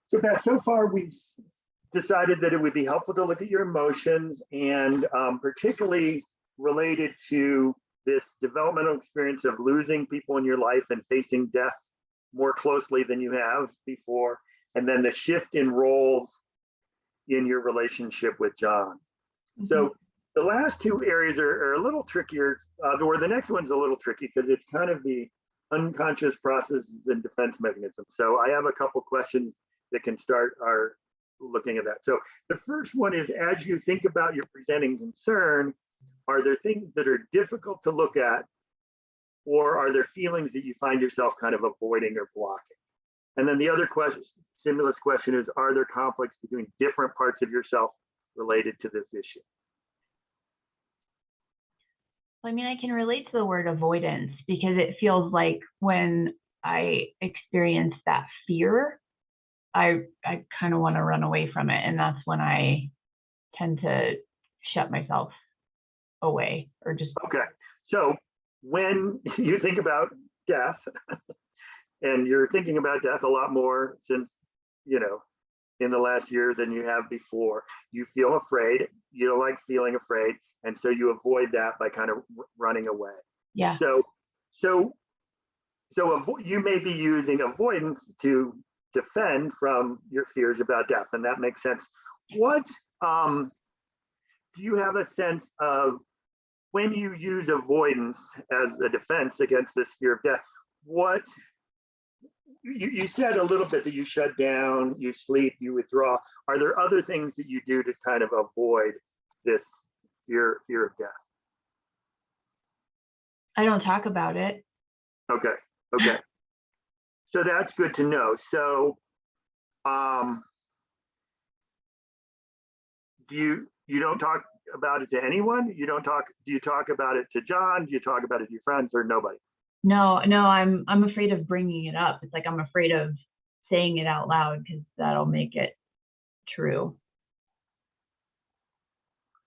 S1: So Beth, so far we've decided that it would be helpful to look at your emotions, and particularly related to this developmental experience of losing people in your life and facing death more closely than you have before, and then the shift in roles in your relationship with John. Mm-hmm. So the last two areas are a little trickier, or the next one's a little tricky because it's kind of the unconscious processes and defense mechanisms. So I have a couple questions that can start our looking at that. So the first one is, as you think about your presenting concern, are there things that are difficult to look at, or are there feelings that you find yourself kind of avoiding or blocking? And then the other question, stimulus question, is, are there conflicts between different parts of yourself related to this issue?
S2: I mean, I can relate to the word avoidance, because it feels like when I experience that fear, I kind of want to run away from it. And that's when I tend to shut myself away or just.
S1: Okay. So when you think about death, and you're thinking about death a lot more since, you know, in the last year than you have before, you feel afraid, you don't like feeling afraid. And so you avoid that by kind of running away.
S2: Yeah.
S1: So you may be using avoidance to defend from your fears about death, and that makes sense. What do you have a sense of when you use avoidance as a defense against this fear of death? What you said a little bit that you shut down, you sleep, you withdraw. Are there other things that you do to kind of avoid this fear of death?
S2: I don't talk about it.
S1: Okay. So that's good to know. So do you don't talk about it to anyone? Do you talk about it to John? Do you talk about it to your friends, or nobody?
S2: No, I'm afraid of bringing it up. It's like I'm afraid of saying it out loud, because that'll make it true.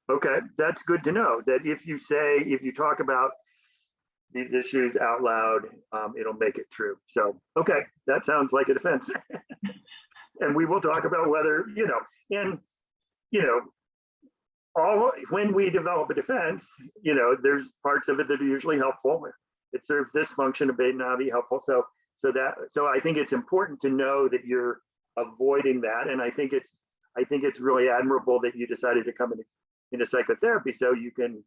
S1: Okay, that's good to know, that if you talk about these issues out loud, it'll make it true. So, okay, that sounds like a defense. And we will talk about whether, when we develop a defense, there's parts of it that are usually helpful. It serves this function, it may not be helpful. So I think it's important to know that you're avoiding that. And I think it's really admirable that you decided to come into psychotherapy so you can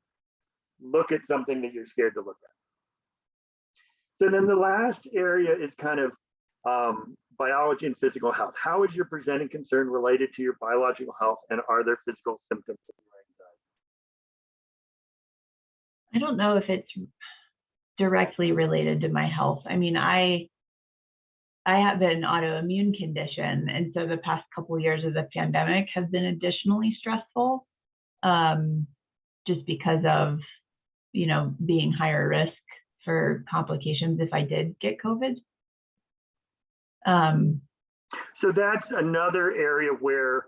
S1: look at something that you're scared to look at. So then the last area is kind of biology and physical health. How is your presenting concern related to your biological health, and are there physical symptoms of your anxiety?
S2: I don't know if it's directly related to my health. I mean, I have an autoimmune condition, and so the past couple of years of the pandemic have been additionally stressful, just because of, being higher risk for complications if I did get COVID.
S1: So that's another area where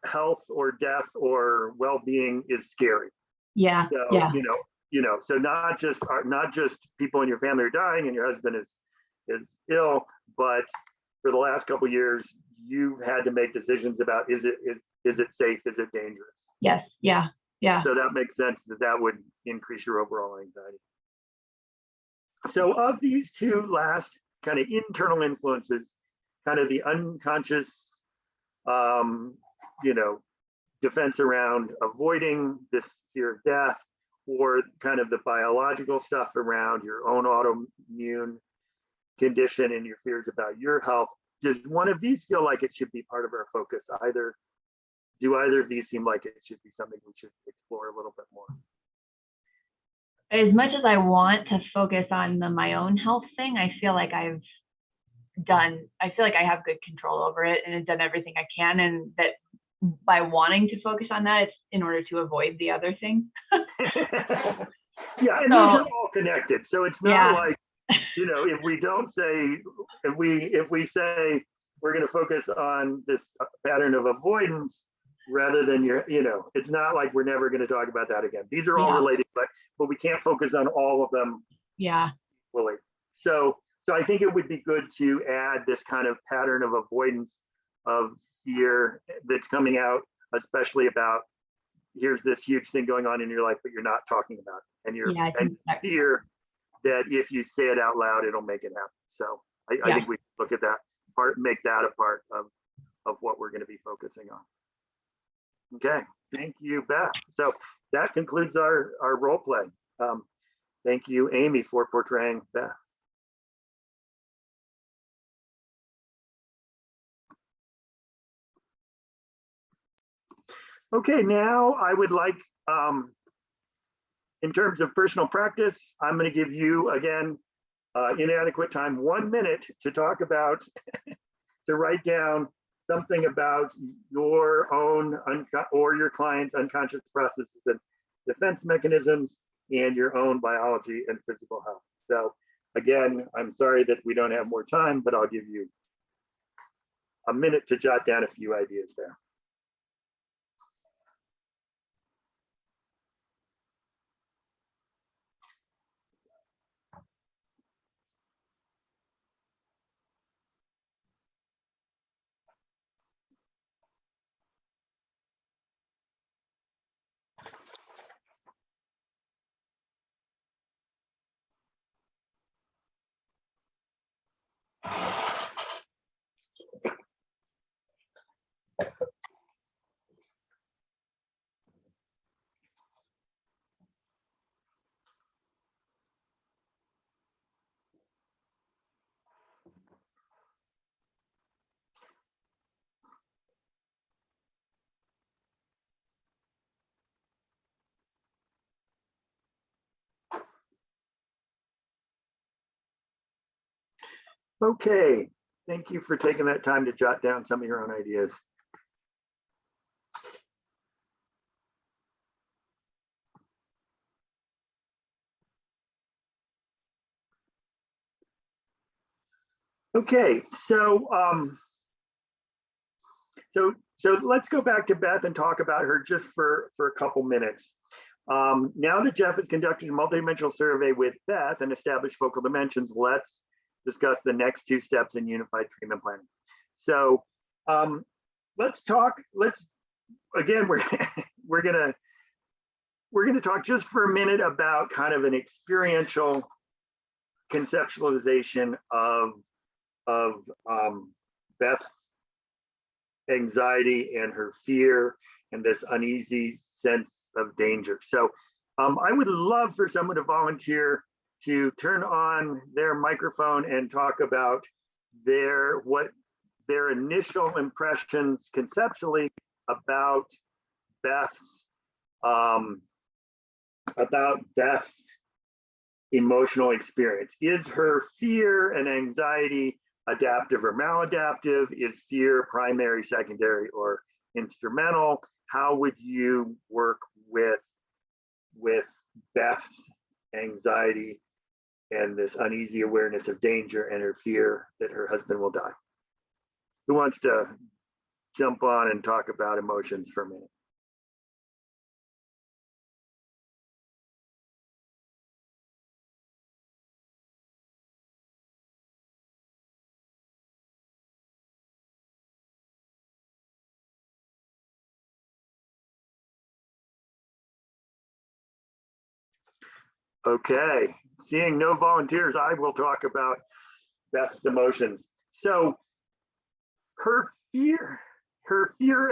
S1: health or death or well-being is scary.
S2: Yeah.
S1: So,
S2: yeah.
S1: So not just people in your family are dying and your husband is ill, but for the last couple of years, you've had to make decisions about, is it safe? Is it dangerous?
S2: Yes. Yeah. Yeah.
S1: So that makes sense that would increase your overall anxiety. So of these two last kind of internal influences, kind of the unconscious, defense around avoiding this fear of death, or kind of the biological stuff around your own autoimmune condition and your fears about your health, does one of these feel like it should be part of our focus? Do either of these seem like it should be something we should explore a little bit more?
S2: As much as I want to focus on my own health thing, I feel like I've I feel like I have good control over it and have done everything I can, and that by wanting to focus on that, it's in order to avoid the other thing.
S1: Yeah, and those are all connected. So it's not like, if we don't say, if we say we're going to focus on this pattern of avoidance rather than it's not like we're never going to talk about that again. These are all related, but we can't focus on all of them.
S2: Yeah.
S1: Fully. So I think it would be good to add this kind of pattern of avoidance of fear that's coming out, especially about here's this huge thing going on in your life, but you're not talking about it. And you're and fear that if you say it out loud, it'll make it happen. So I think we look at that part, make that a part of what we're going to be focusing on. Okay, thank you, Beth. So that concludes our role play. Thank you, Amy, for portraying Beth. Okay, now I would like, in terms of personal practice, I'm going to give you, again, inadequate time, 1 minute to talk about, to write down something about your own or your client's unconscious processes and defense mechanisms and your own biology and physical health. So again, I'm sorry that we don't have more time, but I'll give you a minute to jot down a few ideas there. Okay, thank you for taking that time to jot down some of your own ideas. Okay, so let's go back to Beth and talk about her just for a couple minutes. Now that Jeff has conducted a multidimensional survey with Beth and established focal dimensions, let's discuss the next 2 steps in unified treatment planning. So again, we're gonna talk just for a minute about kind of an experiential conceptualization of Beth's anxiety and her fear and this uneasy sense of danger. So I would love for someone to volunteer to turn on their microphone and talk about their initial impressions conceptually about Beth's emotional experience. Is her fear and anxiety adaptive or maladaptive? Is fear primary, secondary, or instrumental? How would you work with Beth's anxiety and this uneasy awareness of danger and her fear that her husband will die? Who wants to jump on and talk about emotions for a minute? Okay, seeing no volunteers, I will talk about Beth's emotions. So her fear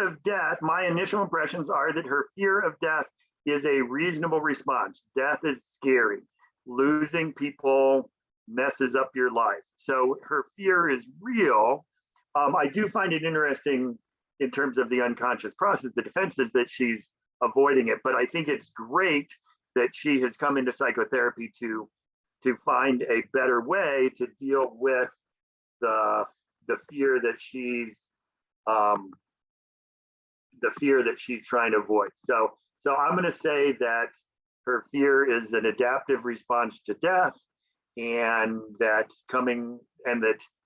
S1: of death, my initial impressions are that her fear of death is a reasonable response. Death is scary. Losing people messes up your life. So her fear is real. I do find it interesting in terms of the unconscious process, the defenses that she's avoiding it, but I think it's great that she has come into psychotherapy to find a better way to deal with the fear that she's trying to avoid. So I'm going to say that her fear is an adaptive response to death, and that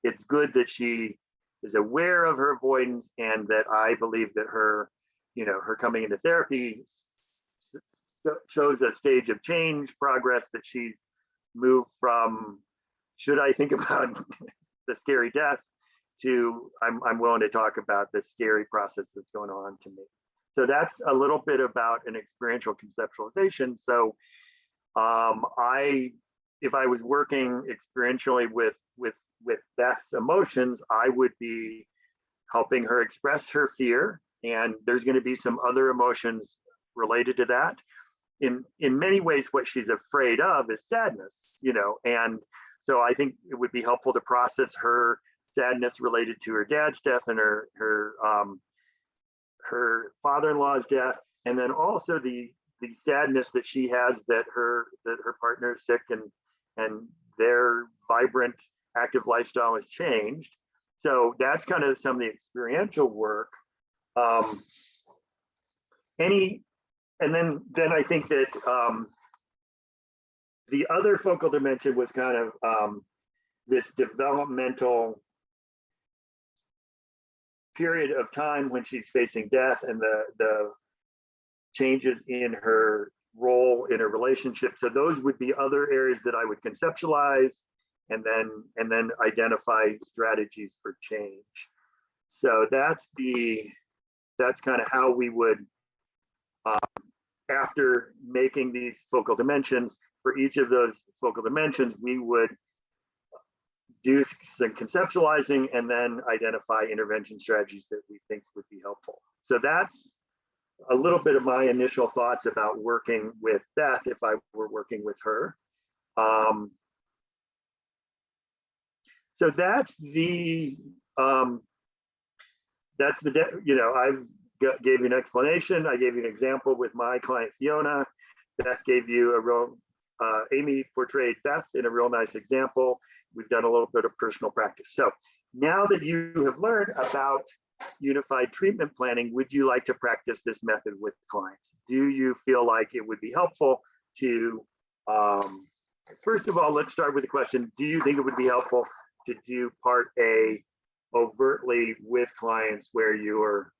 S1: it's good that she is aware of her avoidance, and that I believe that her coming into therapy shows a stage of change, progress, that she's moved from, should I think about the scary death, to I'm willing to talk about the scary process that's going on to me. So that's a little bit about an experiential conceptualization. So if I was working experientially with Beth's emotions, I would be helping her express her fear, and there's going to be some other emotions related to that. In many ways, what she's afraid of is sadness, and so I think it would be helpful to process her sadness related to her dad's death and her father-in-law's death, and then also the sadness that she has that her partner is sick and their vibrant, active lifestyle has changed. So that's kind of some of the experiential work. And then I think that the other focal dimension was kind of this developmental period of time when she's facing death, and the changes in her role in a relationship. So those would be other areas that I would conceptualize and then identify strategies for change. So that's kind of how we would, after making these focal dimensions, for each of those focal dimensions, we would do some conceptualizing and then identify intervention strategies that we think would be helpful. So that's a little bit of my initial thoughts about working with Beth if I were working with her. So that's the I've gave you an explanation. I gave you an example with my client Fiona. Beth gave you a real, Amy portrayed Beth in a real nice example. We've done a little bit of personal practice. So now that you have learned about unified treatment planning, would you like to practice this method with clients? Do you feel like it would be helpful to, first of all, let's start with the question, do you think it would be helpful to do part A overtly with clients, where you're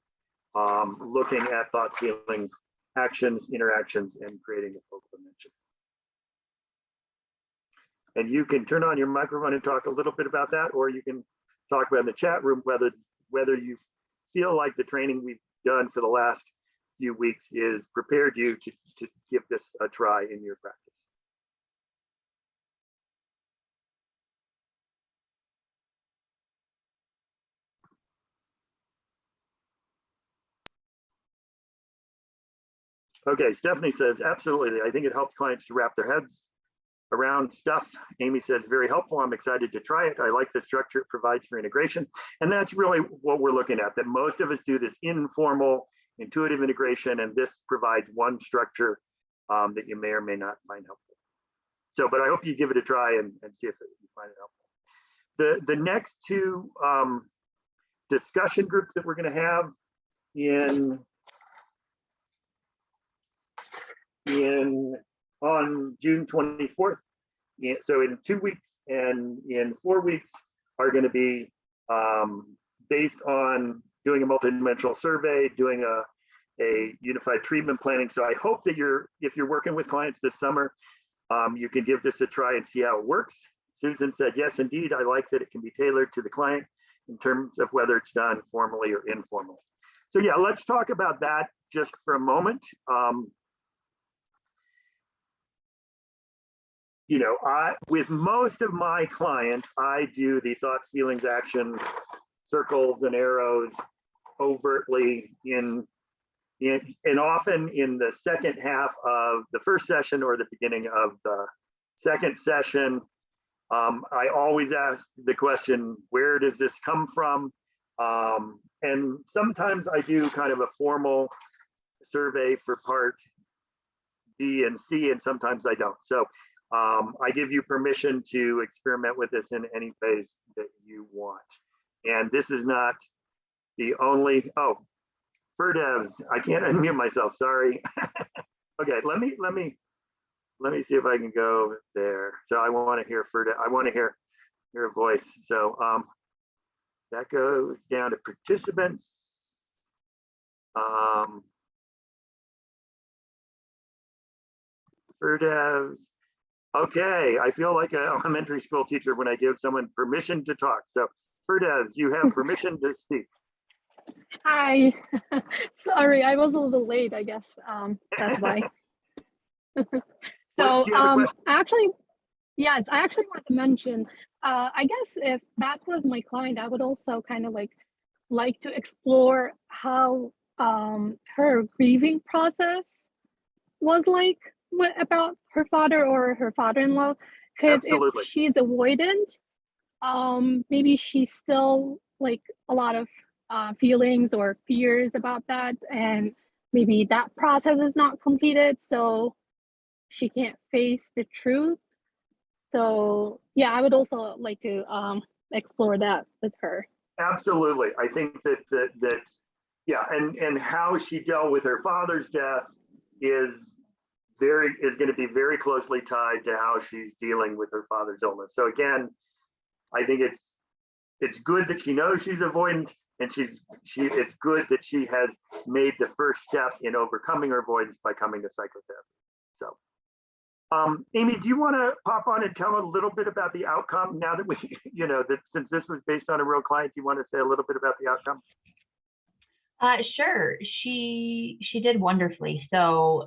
S1: looking at thoughts, feelings, actions, interactions, and creating a focal dimension? And you can turn on your microphone and talk a little bit about that, or you can talk about in the chat room whether you feel like the training we've done for the last few weeks is prepared you to give this a try in your practice. Okay, Stephanie says, absolutely. I think it helps clients to wrap their heads around stuff. Amy says, very helpful. I'm excited to try it. I like the structure it provides for integration. And that's really what we're looking at, that most of us do this informal, intuitive integration, and this provides one structure that you may or may not find helpful. So, but I hope you give it a try and see if you find it helpful. The next two discussion groups that we're going to have on June 24th, so in 2 weeks and in 4 weeks, are going to be based on doing a multidimensional survey, doing a unified treatment planning. So I hope that if you're working with clients this summer, you can give this a try and see how it works. Susan said, yes, indeed, I like that it can be tailored to the client in terms of whether it's done formally or informally. So yeah, let's talk about that just for a moment. With most of my clients, I do the thoughts, feelings, actions, circles and arrows overtly and often in the second half of the first session or the beginning of the second session. I always ask the question, where does this come from? And sometimes I do kind of a formal survey for part B and C, and sometimes I don't. So I give you permission to experiment with this in any phase that you want. And this is not the only, oh, FIRDEVs, I can't unmute myself, sorry. Okay, let me see if I can go there. So I want to hear FIRDEV, I want to hear your voice. So that goes down to participants. FIRDEVs. Okay, I feel like an elementary school teacher when I give someone permission to talk. So FIRDEVs, you have permission to speak.
S3: Hi, sorry, I was a little late, I guess. That's why. So actually, yes, I actually wanted to mention, I guess if Beth was my client, I would also kind of like to explore how her grieving process was like about her father or her father-in-law. Because if she's avoidant, maybe she's still like a lot of feelings or fears about that, and maybe that process is not completed, so she can't face the truth. So yeah, I would also like to explore that with her.
S1: Absolutely, I think that yeah, and how she dealt with her father's death is going to be very closely tied to how she's dealing with her father's illness. So again, I think it's good that she knows she's avoidant, and it's good that she has made the first step in overcoming her avoidance by coming to psychotherapy. So Amy, do you want to pop on and tell a little bit about the outcome now that we, that since this was based on a real client, do you want to say a little bit about the outcome?
S2: Sure. She did wonderfully. So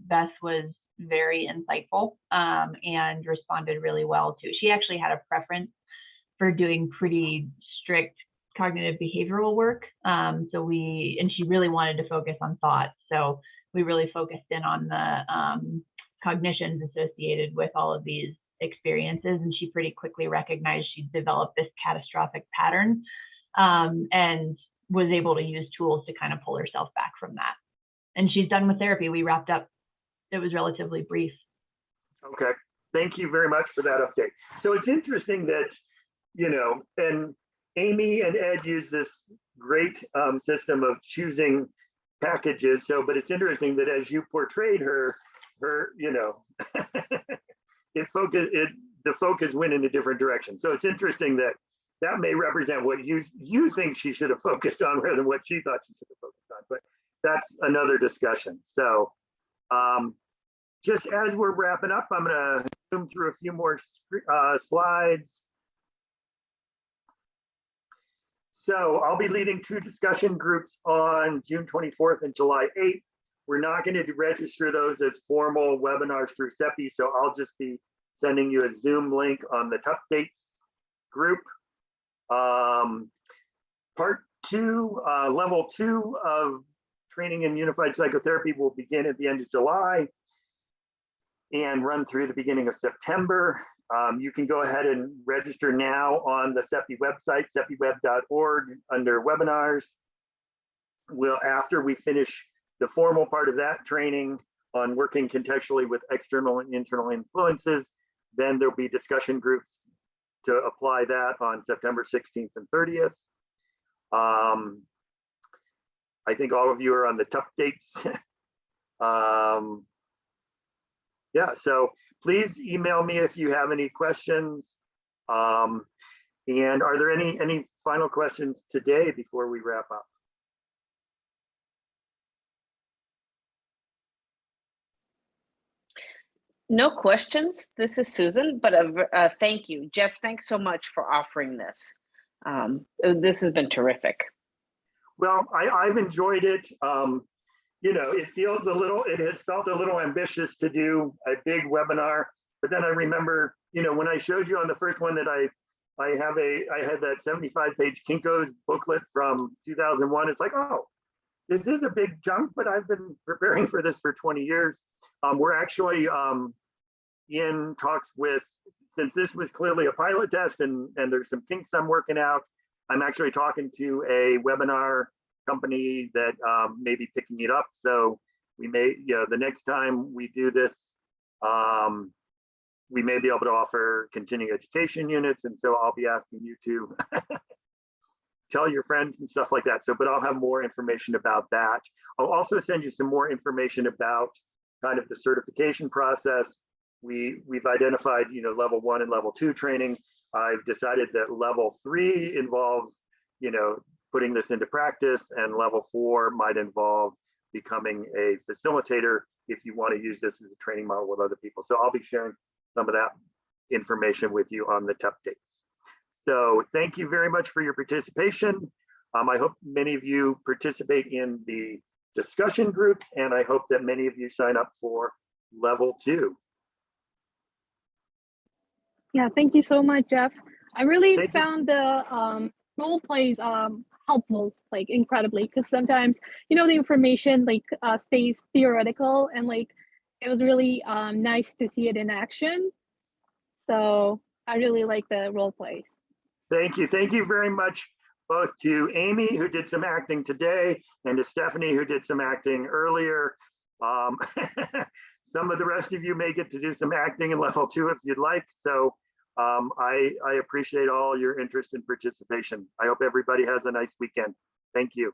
S2: Beth was very insightful and responded really well to. She actually had a preference for doing pretty strict cognitive behavioral work. And she really wanted to focus on thought. So we really focused in on the cognitions associated with all of these experiences. And she pretty quickly recognized she'd developed this catastrophic pattern and was able to use tools to kind of pull herself back from that. And she's done with therapy. We wrapped up. It was relatively brief.
S1: Okay. Thank you very much for that update. So it's interesting that, and Amy and Ed use this great system of choosing packages. So, but it's interesting that as you portrayed her, the focus went in a different direction. So it's interesting that may represent what you think she should have focused on rather than what she thought she should have focused on. But that's another discussion. So just as we're wrapping up, I'm going to zoom through a few more slides. So I'll be leading 2 discussion groups on June 24th and July 8th. We're not going to register those as formal webinars through CEPI, so I'll just be sending you a Zoom link on the TUP dates group. Part 2, level 2 of training in unified psychotherapy will begin at the end of July and run through the beginning of September. You can go ahead and register now on the CEPI website, cepiweb.org, under webinars. After we finish the formal part of that training on working contextually with external and internal influences, then there'll be discussion groups to apply that on September 16th and 30th. I think all of you are on the TUP dates. Yeah, so please email me if you have any questions. And are there any final questions today before we wrap up?
S4: No questions. This is Susan, but thank you. Jeff, thanks so much for offering this. This has been terrific.
S1: Well, I've enjoyed it. It has felt a little ambitious to do a big webinar, but then I remember, when I showed you on the first one that I had that 75-page Kinko's booklet from 2001. It's like, oh, this is a big jump, but I've been preparing for this for 20 years. We're actually in talks with, since this was clearly a pilot test and there's some kinks I'm working out, I'm actually talking to a webinar company that may be picking it up. So we may, the next time we do this, we may be able to offer continuing education units. And so I'll be asking you to tell your friends and stuff like that. So, but I'll have more information about that. I'll also send you some more information about kind of the certification process. We've identified, you know, level 1 and level 2 training. I've decided that level 3 involves, you know, putting this into practice, and level 4 might involve becoming a facilitator if you want to use this as a training model with other people. So I'll be sharing some of that information with you on the TUP dates. So thank you very much for your participation. I hope many of you participate in the discussion groups, and I hope that many of you sign up for level 2.
S3: Yeah, thank you so much, Jeff. I really
S1: Thank you.
S3: found the role plays helpful, like incredibly, because sometimes, you know, the information like stays theoretical, and like it was really nice to see it in action. So I really like the role plays.
S1: Thank you. Thank you very much, both to Amy, who did some acting today, and to Stephanie, who did some acting earlier. Some of the rest of you may get to do some acting in level 2 if you'd like. So I appreciate all your interest and participation. I hope everybody has a nice weekend. Thank you.